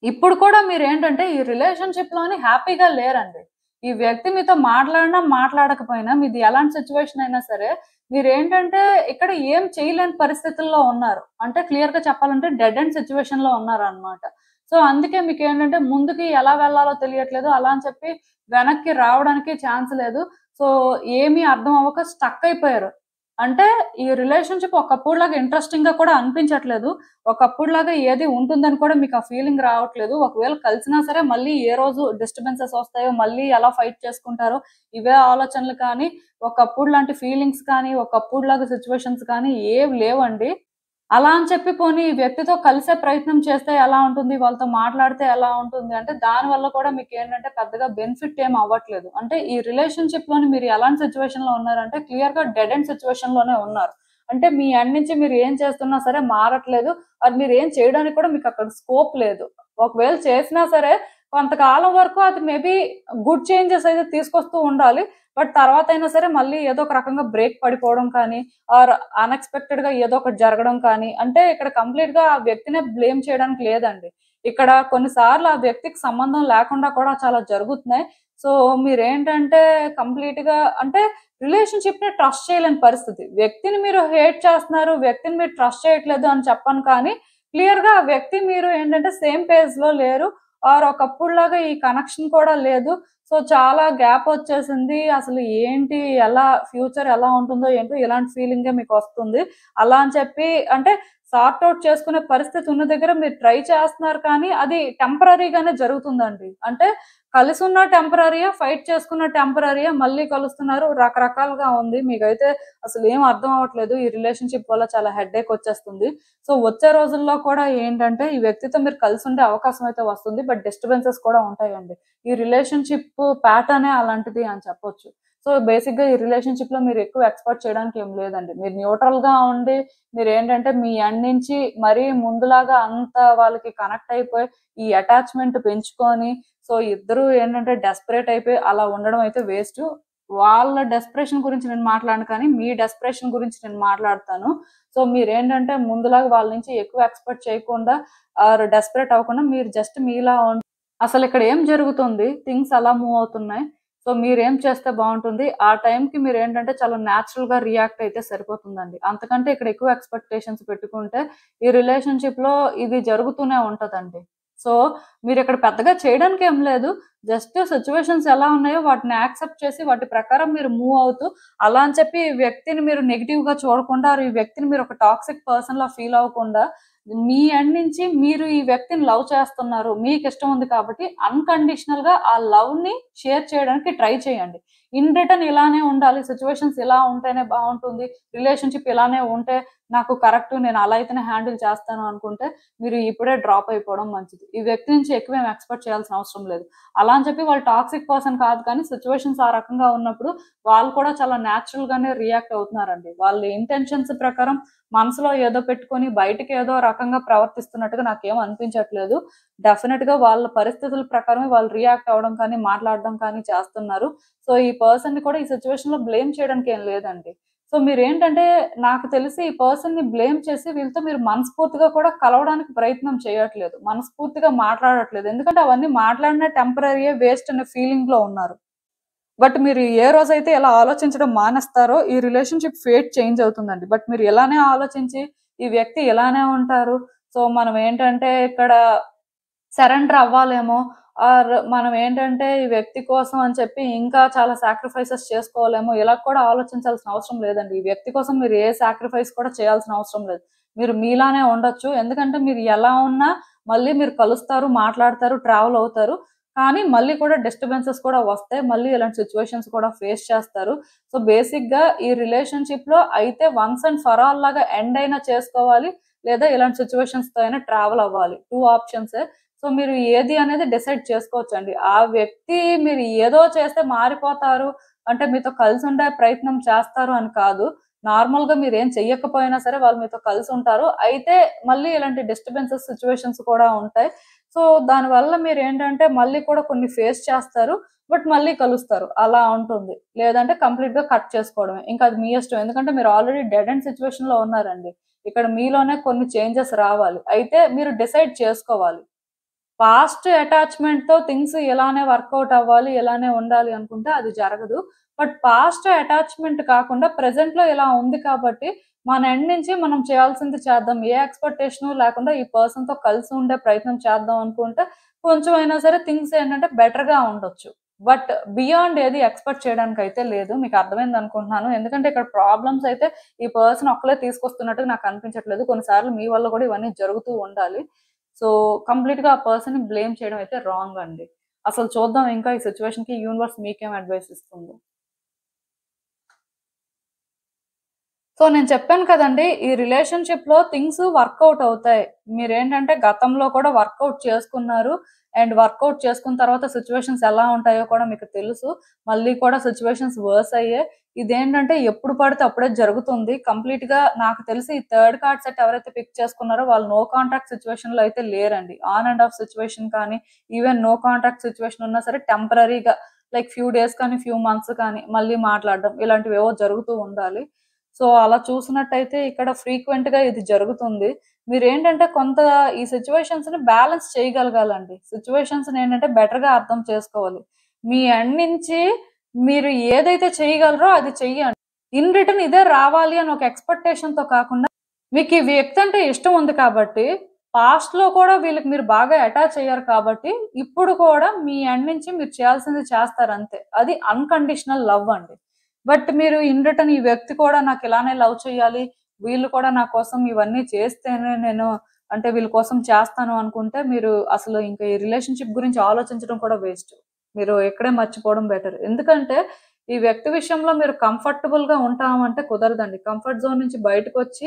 ఇప్పుడు కూడా మీరు ఏంటంటే ఈ రిలేషన్షిప్ లోని హ్యాపీగా లేరండి. ఈ వ్యక్తి మీతో మాట్లాడినా మాట్లాడకపోయినా మీది ఎలాంటి సిచ్యువేషన్ అయినా సరే మీరు ఏంటంటే ఇక్కడ ఏం చేయలేని పరిస్థితుల్లో ఉన్నారు. అంటే క్లియర్ గా చెప్పాలంటే డెడ్ ఎండ్ సిచ్యువేషన్ లో ఉన్నారు అనమాట. సో అందుకే మీకు ఏంటంటే ముందుకి ఎలా వెళ్ళాలో తెలియట్లేదు. అలా అని చెప్పి వెనక్కి రావడానికి ఛాన్స్ లేదు. సో ఏమీ అర్థం అవ్వక స్టక్ అయిపోయారు. అంటే ఈ రిలేషన్షిప్ ఒకప్పుడులాగా ఇంట్రెస్టింగ్ గా కూడా అనిపించట్లేదు. ఒకప్పుడులాగా ఏది ఉంటుందని కూడా మీకు ఆ ఫీలింగ్ రావట్లేదు. ఒకవేళ కలిసినా సరే మళ్ళీ ఏ రోజు డిస్టర్బెన్సెస్ వస్తాయో మళ్ళీ ఎలా ఫైట్ చేసుకుంటారో ఇవే ఆలోచనలు కానీ ఒకప్పుడు లాంటి ఫీలింగ్స్ కానీ ఒకప్పుడులాగా సిచ్యువేషన్స్ కానీ ఏవి లేవండి. అలా అని చెప్పి పోనీ ఈ వ్యక్తితో కలిసే ప్రయత్నం చేస్తే ఎలా ఉంటుంది? వాళ్ళతో మాట్లాడితే ఎలా ఉంటుంది? అంటే దాని వల్ల కూడా మీకేంటంటే పెద్దగా బెనిఫిట్ ఏమి అవ్వట్లేదు. అంటే ఈ రిలేషన్‌షిప్ లోని మీరు ఎలాంటి సిట్యుయేషన్‌లో ఉన్నారంటే క్లియర్‌గా డెడ్ ఎండ్ సిట్యుయేషన్ లోనే ఉన్నారు. అంటే మీ ఎండ్ నుంచి మీరు ఏం చేస్తున్నా సరే మారట్లేదు. అది మీరు ఏం చేయడానికి కూడా మీకు అక్కడ స్కోప్ లేదు. ఒకవేళ చేసినా సరే కొంతకాలం వరకు అది మేబీ గుడ్ చేంజెస్ అయితే తీసుకొస్తూ ఉండాలి. బట్ తర్వాతైనా సరే మళ్ళీ ఏదో ఒక రకంగా బ్రేక్ పడిపోవడం కానీ ఆర్ అన్‌ఎక్స్‌పెక్టెడ్ గా ఏదో ఒకటి జరగడం కానీ అంటే ఇక్కడ కంప్లీట్ గా ఆ వ్యక్తినే బ్లేమ్ చేయడానికి లేదండి. ఇక్కడ కొన్ని సార్లు ఆ వ్యక్తికి సంబంధం లేకుండా కూడా చాలా జరుగుతున్నాయి. సో మీరేంటంటే కంప్లీట్ గా అంటే రిలేషన్‌షిప్ ని ట్రస్ట్ చేయలేని పరిస్థితి. వ్యక్తిని మీరు హేట్ చేస్తున్నారు, వ్యక్తిని మీరు ట్రస్ట్ చేయట్లేదు అని చెప్పను కానీ క్లియర్ గా ఆ వ్యక్తి మీరు ఏంటంటే సేమ్ పేజ్ లో లేరు. ఆర్ ఒకప్పుడులాగా ఈ కనెక్షన్ కూడా లేదు. సో చాలా గ్యాప్ వచ్చేసింది. అసలు ఏంటి? ఎలా ఫ్యూచర్ ఎలా ఉంటుందో ఏంటో ఇలాంటి ఫీలింగే మీకొస్తుంది. అలా అని చెప్పి అంటే సార్ట్ ఔట్ చేసుకునే పరిస్థితి ఉన్న దగ్గర మీరు ట్రై చేస్తున్నారు కానీ అది టెంపరరీగానే జరుగుతుందండి. అంటే కలిసున్న టెంపరరీయా, ఫైట్ చేసుకున్న టెంపరరీయా, మళ్ళీ కలుస్తున్నారు రకరకాలుగా ఉంది. మీకైతే అసలు ఏం అర్థం అవ్వట్లేదు. ఈ రిలేషన్‌షిప్ వల్ల చాలా హెడ్‌ఏక్ వచ్చేస్తుంది. సో వచ్చే రోజుల్లో కూడా ఏంటంటే ఈ వ్యక్తితో మీరు కలిసుండే అవకాశం అయితే వస్తుంది. బట్ డిస్టర్బెన్సెస్ కూడా ఉంటాయండి. ఈ రిలేషన్‌షిప్ ప్యాటర్నే అలాంటిది అని చెప్పొచ్చు. సో బేసిక్‌గా ఈ రిలేషన్‌షిప్‌లో మీరు ఎక్కువ ఎక్స్‌పెక్ట్ చేయడానికి ఏం లేదండి. మీరు న్యూట్రల్‌గా ఉండి మీరేంటంటే మీ ఎండ్ నుంచి మరీ ముందులాగా అంత వాళ్ళకి కనెక్ట్ అయిపోయి ఈ అటాచ్‌మెంట్ పెంచుకొని సో ఇద్దరు ఏంటంటే డెస్పరేట్ అయిపోయి అలా ఉండడం అయితే వేస్ట్. వాళ్ళ డెస్పరేషన్ గురించి నేను మాట్లాడను కానీ మీ డెస్పరేషన్ గురించి నేను మాట్లాడతాను. సో మీరేంటంటే ముందులాగా వాళ్ళ నుంచి ఎక్కువ ఎక్స్‌పెక్ట్ చేయకుండా ఆర్ డెస్పరేట్ అవ్వకుండా మీరు జస్ట్ మీలా అసలు ఇక్కడ ఏం జరుగుతుంది? థింగ్స్ ఎలా మూవ్ అవుతున్నాయి? సో మీరేం చేస్తే బావుంటుంది? ఆ టైంకి మీరేంటంటే చాలా న్యాచురల్‌గా రియాక్ట్ అయితే సరిపోతుందండి. అంతకంటే ఇక్కడ ఎక్కువ ఎక్స్‌పెక్టేషన్స్ పెట్టుకుంటే ఈ రిలేషన్‌షిప్‌లో ఇది జరుగుతూనే ఉంటదండి. సో మీరు ఇక్కడ పెద్దగా చేయడానికి ఏం లేదు, జస్ట్ సిచ్యువేషన్స్ ఎలా ఉన్నాయో వాటిని యాక్సెప్ట్ చేసి వాటి ప్రకారం మీరు మూవ్ అవుతూ, అలా అని చెప్పి ఈ వ్యక్తిని మీరు నెగిటివ్ గా చూడకుండా, ఈ వ్యక్తిని మీరు ఒక టాక్సిక్ పర్సన్ లా ఫీల్ అవ్వకుండా, మీ ఎండ్ నుంచి మీరు ఈ వ్యక్తిని లవ్ చేస్తున్నారు, మీకు ఇష్టం ఉంది కాబట్టి అన్కండిషనల్ గా ఆ లవ్ ని షేర్ చేయడానికి ట్రై చేయండి. ఇన్ రిటర్న్ ఇలానే ఉండాలి, సిచ్యువేషన్స్ ఇలా ఉంటేనే బాగుంటుంది, రిలేషన్షిప్ ఇలానే ఉంటే నాకు కరెక్ట్, నేను అలా అయితేనే హ్యాండిల్ చేస్తాను అనుకుంటే మీరు ఇప్పుడే డ్రాప్ అయిపోవడం మంచిది. ఈ వ్యక్తి నుంచి ఎక్కువ ఏం ఎక్స్పెక్ట్ చేయాల్సిన అవసరం లేదు. అలా అని చెప్పి వాళ్ళు టాక్సిక్ పర్సన్ కాదు, కానీ సిచ్యువేషన్స్ ఆ రకంగా ఉన్నప్పుడు వాళ్ళు కూడా చాలా న్యాచురల్ గానే రియాక్ట్ అవుతున్నారండి. వాళ్ళ ఇంటెన్షన్స్ ప్రకారం మనసులో ఏదో పెట్టుకొని బయటకి ఏదో రకంగా ప్రవర్తిస్తున్నట్టుగా నాకేం అనిపించట్లేదు. డెఫినెట్ గా వాళ్ళ పరిస్థితుల ప్రకారమే వాళ్ళు రియాక్ట్ అవ్వడం కానీ మాట్లాడడం కానీ చేస్తున్నారు. సో ఈ పర్సన్ ని కూడా ఈ సిచ్యువేషన్ లో బ్లేమ్ చేయడానికి ఏం లేదండి. సో మీరేంటంటే, నాకు తెలిసి ఈ పర్సన్ ని బ్లేమ్ చేసి వీళ్ళతో మీరు మనస్ఫూర్తిగా కూడా కలవడానికి ప్రయత్నం చేయట్లేదు, మనస్ఫూర్తిగా మాట్లాడట్లేదు. ఎందుకంటే అవన్నీ మాట్లాడిన టెంపరీ వేస్ట్ అనే ఫీలింగ్ లో ఉన్నారు. బట్ మీరు ఏ రోజైతే ఇలా ఆలోచించడం మానేస్తారో ఈ రిలేషన్షిప్ ఫేట్ చేంజ్ అవుతుందండి. బట్ మీరు ఇలానే ఆలోచించి ఈ వ్యక్తి ఇలానే ఉంటారు, సో మనం ఏంటంటే ఇక్కడ సరెండర్ అవ్వాలేమో, ఆర్ మనం ఏంటంటే ఈ వ్యక్తి కోసం అని చెప్పి ఇంకా చాలా సాక్రిఫైసెస్ చేసుకోవాలేమో, ఇలా కూడా ఆలోచించాల్సిన అవసరం లేదండి. ఈ వ్యక్తి కోసం మీరు ఏ సాక్రిఫైస్ కూడా చేయాల్సిన అవసరం లేదు. మీరు మీలానే ఉండొచ్చు. ఎందుకంటే మీరు ఎలా ఉన్నా మళ్ళీ మీరు కలుస్తారు, మాట్లాడతారు, ట్రావెల్ అవుతారు. కానీ మళ్ళీ కూడా డిస్టర్బెన్సెస్ కూడా వస్తాయి, మళ్ళీ ఇలాంటి సిచ్యువేషన్స్ కూడా ఫేస్ చేస్తారు. సో బేసిక్ గా ఈ రిలేషన్షిప్ లో అయితే వన్స్ అండ్ ఫర్ ఆల్ లాగా ఎండ్ అయినా చేసుకోవాలి, లేదా ఇలాంటి సిచ్యువేషన్స్ తో అయినా ట్రావెల్ అవ్వాలి. 2 ఆప్షన్సే. సో మీరు ఏది అనేది డిసైడ్ చేసుకోవచ్చండి. ఆ వ్యక్తి మీరు ఏదో చేస్తే మారిపోతారు అంటే మీతో కలిసి ఉండే ప్రయత్నం చేస్తారు అని కాదు. నార్మల్ గా మీరు ఏం చెయ్యకపోయినా సరే వాళ్ళు మీతో కలిసి ఉంటారు. అయితే మళ్ళీ ఇలాంటి డిస్టర్బెన్సెస్ సిచ్యువేషన్స్ కూడా ఉంటాయి. సో దానివల్ల మీరు ఏంటంటే మళ్ళీ కూడా కొన్ని ఫేస్ చేస్తారు, బట్ మళ్ళీ కలుస్తారు, అలా ఉంటుంది. లేదంటే కంప్లీట్ గా కట్ చేసుకోవడమే, ఇంకా అది మీ ఇష్టం. ఎందుకంటే మీరు ఆల్రెడీ డెడ్ ఎండ్ సిచ్యువేషన్ లో ఉన్నారండి. ఇక్కడ మీలోనే కొన్ని చేంజెస్ రావాలి. అయితే మీరు డిసైడ్ చేసుకోవాలి. పాస్ట్ అటాచ్మెంట్ తో థింగ్స్ ఇలానే వర్కౌట్ అవ్వాలి, ఇలానే ఉండాలి అనుకుంటే అది జరగదు. బట్ పాస్ట్ అటాచ్మెంట్ కాకుండా ప్రెసెంట్ లో ఇలా ఉంది కాబట్టి మన ఎండ్ నుంచి మనం చేయాల్సింది చేద్దాం, ఏ ఎక్స్పెక్టేషన్ లేకుండా ఈ పర్సన్ తో కలిసి ఉండే ప్రయత్నం చేద్దాం అనుకుంటే కొంచెం అయినా సరే థింగ్స్ ఏంటంటే బెటర్ గా ఉండొచ్చు. బట్ బియాండ్ ఏది ఎక్స్పెక్ట్ చేయడానికి అయితే లేదు. మీకు అర్థమైంది అనుకుంటున్నాను. ఎందుకంటే ఇక్కడ ప్రాబ్లమ్స్ అయితే ఈ పర్సన్ ఒక్కలే తీసుకొస్తున్నట్టు నాకు అనిపించట్లేదు. కొన్నిసార్లు మీ వల్ల కూడా ఇవన్నీ జరుగుతూ ఉండాలి. సో కంప్లీట్ గా ఆ పర్సన్ ని బ్లేమ్ చేయడం అయితే రాంగ్ అండి. అసలు చూద్దాం ఇంకా ఈ సిచ్యువేషన్ కి యూనివర్స్ మీకేం అడ్వైస్ ఇస్తుందో. సో నేను చెప్పాను కదండి, ఈ రిలేషన్షిప్ లో థింగ్స్ వర్కౌట్ అవుతాయి. మీరేంటంటే గతంలో కూడా వర్కౌట్ చేసుకున్నారు, అండ్ వర్కౌట్ చేసుకున్న తర్వాత సిచ్యువేషన్స్ ఎలా ఉంటాయో కూడా మీకు తెలుసు. మళ్ళీ కూడా సిచ్యువేషన్స్ వర్స్ అయ్యాయి. ఇదేంటంటే ఎప్పుడు పడితే అప్పుడే జరుగుతుంది. కంప్లీట్ గా నాకు తెలిసి ఈ థర్డ్ కార్డ్ సెట్ ఎవరైతే పిక్ చేసుకున్నారో వాళ్ళు నో కాంటాక్ట్ సిచ్యువేషన్ లో అయితే లేరండి. ఆన్ అండ్ ఆఫ్ సిచ్యువేషన్ కానీ, ఈవెన్ నో కాంటాక్ట్ సిచ్యువేషన్ ఉన్నా సరే టెంపరీగా లైక్ ఫ్యూ డేస్ కానీ ఫ్యూ మంత్స్ కానీ మళ్ళీ మాట్లాడడం ఇలాంటివి ఏవో జరుగుతూ ఉండాలి. సో అలా చూసినట్టయితే ఇక్కడ ఫ్రీక్వెంట్ గా ఇది జరుగుతుంది. మీరేంటంటే కొంత ఈ సిచ్యువేషన్స్ ని బ్యాలెన్స్ చేయగలగాలండి. సిచ్యువేషన్స్ ఏంటంటే బెటర్ గా అర్థం చేసుకోవాలి. మీ ఎండ్ నుంచి మీరు ఏదైతే చేయగలరో అది చెయ్యండి. ఇన్ రిటర్న్ ఇదే రావాలి అని ఒక ఎక్స్పెక్టేషన్ తో కాకుండా, మీకు ఈ వ్యక్తి అంటే ఇష్టం ఉంది కాబట్టి, పాస్ట్ లో కూడా వీళ్ళకి మీరు బాగా అటాచ్ అయ్యారు కాబట్టి ఇప్పుడు కూడా మీ ఎండ్ నుంచి మీరు చేయాల్సింది చేస్తారు అంతే. అది అన్కండిషనల్ లవ్ అండి. బట్ మీరు ఇన్ రిటర్న్ ఈ వ్యక్తి కూడా నాకు ఇలానే లవ్ చేయాలి, వీళ్ళు కూడా నా కోసం ఇవన్నీ చేస్తేనే నేను అంటే వీళ్ళ కోసం చేస్తాను అనుకుంటే మీరు అసలు ఇంకా ఈ రిలేషన్షిప్ గురించి ఆలోచించడం కూడా వేస్ట్. మీరు ఎక్కడే మర్చిపోవడం బెటర్. ఎందుకంటే ఈ వ్యక్తి విషయంలో మీరు కంఫర్టబుల్ గా ఉంటామంటే కుదరదండి. కంఫర్ట్ జోన్ నుంచి బయటకు వచ్చి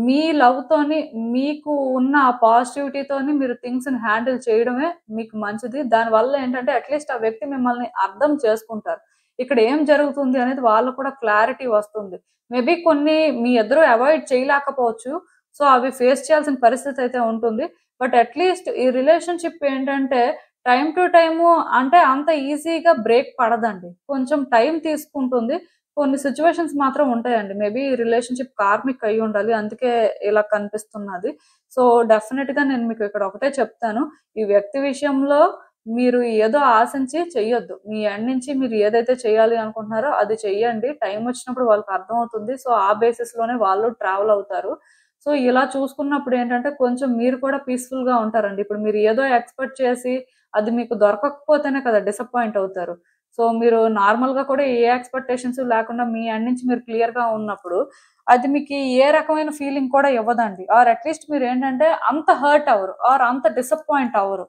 మీ లవ్ తోని, మీకు ఉన్న ఆ పాజిటివిటీతోని మీరు థింగ్స్ ని హ్యాండిల్ చేయడమే మీకు మంచిది. దానివల్ల ఏంటంటే అట్లీస్ట్ ఆ వ్యక్తి మిమ్మల్ని అర్థం చేసుకుంటారు. ఇక్కడ ఏం జరుగుతుంది అనేది వాళ్ళకు కూడా క్లారిటీ వస్తుంది. మేబీ కొన్ని మీ ఇద్దరు అవాయిడ్ చేయలేకపోవచ్చు. సో అవి ఫేస్ చేయాల్సిన పరిస్థితి అయితే ఉంటుంది. బట్ అట్లీస్ట్ ఈ రిలేషన్షిప్ ఏంటంటే టైం టు టైము అంటే అంత ఈజీగా బ్రేక్ పడదండి. కొంచెం టైం తీసుకుంటుంది. కొన్ని సిచ్యువేషన్స్ మాత్రం ఉంటాయండి. మేబీ ఈ రిలేషన్షిప్ కార్మిక్ అయి ఉండాలి, అందుకే ఇలా కనిపిస్తున్నది. సో డెఫినెట్ గా నేను మీకు ఇక్కడ ఒకటే చెప్తాను, ఈ వ్యక్తి విషయంలో మీరు ఏదో ఆశించి చెయ్యొద్దు. మీ ఎండ్ నుంచి మీరు ఏదైతే చేయాలి అనుకుంటున్నారో అది చెయ్యండి. టైం వచ్చినప్పుడు వాళ్ళకి అర్థమవుతుంది. సో ఆ బేసిస్ లోనే వాళ్ళు ట్రావెల్ అవుతారు. సో ఇలా చూసుకున్నప్పుడు ఏంటంటే కొంచెం మీరు కూడా పీస్ఫుల్గా ఉంటారండి. ఇప్పుడు మీరు ఏదో ఎక్స్పెక్ట్ చేసి అది మీకు దొరకకపోతేనే కదా డిసప్పాయింట్ అవుతారు. సో మీరు నార్మల్గా కూడా ఏ ఎక్స్పెక్టేషన్స్ లేకుండా మీ ఎండ్ నుంచి మీరు క్లియర్గా ఉన్నప్పుడు అది మీకు ఏ రకమైన ఫీలింగ్ కూడా ఇవ్వదండి. ఆర్ అట్లీస్ట్ మీరు ఏంటంటే అంత హర్ట్ అవ్వరు ఆర్ అంత డిసప్పాయింట్ అవ్వరు.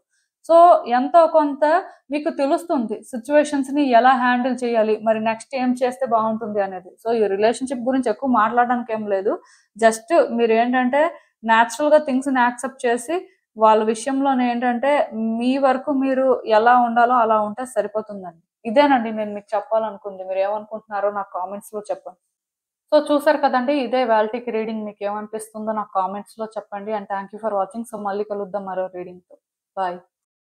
సో ఎంతో కొంత మీకు తెలుస్తుంది సిచ్యువేషన్స్ ని ఎలా హ్యాండిల్ చేయాలి, మరి నెక్స్ట్ ఏం చేస్తే బాగుంటుంది అనేది. సో ఈ రిలేషన్షిప్ గురించి ఎక్కువ మాట్లాడడానికి ఏం లేదు. జస్ట్ మీరు ఏంటంటే న్యాచురల్ గా థింగ్స్ ని యాక్సెప్ట్ చేసి వాళ్ళ విషయంలోనే ఏంటంటే మీ వరకు మీరు ఎలా ఉండాలో అలా ఉంటే సరిపోతుందండి. ఇదేనండి నేను మీకు చెప్పాలనుకుంది. మీరు ఏమనుకుంటున్నారో నాకు కామెంట్స్ లో చెప్పండి. సో చూసారు కదండి, ఇదే వాల్టీకి రీడింగ్. మీకు ఏమనిపిస్తుందో నాకు కామెంట్స్ లో చెప్పండి. And thank you for watching. So మళ్ళీ కలుద్దాం మరో రీడింగ్ తో. బాయ్.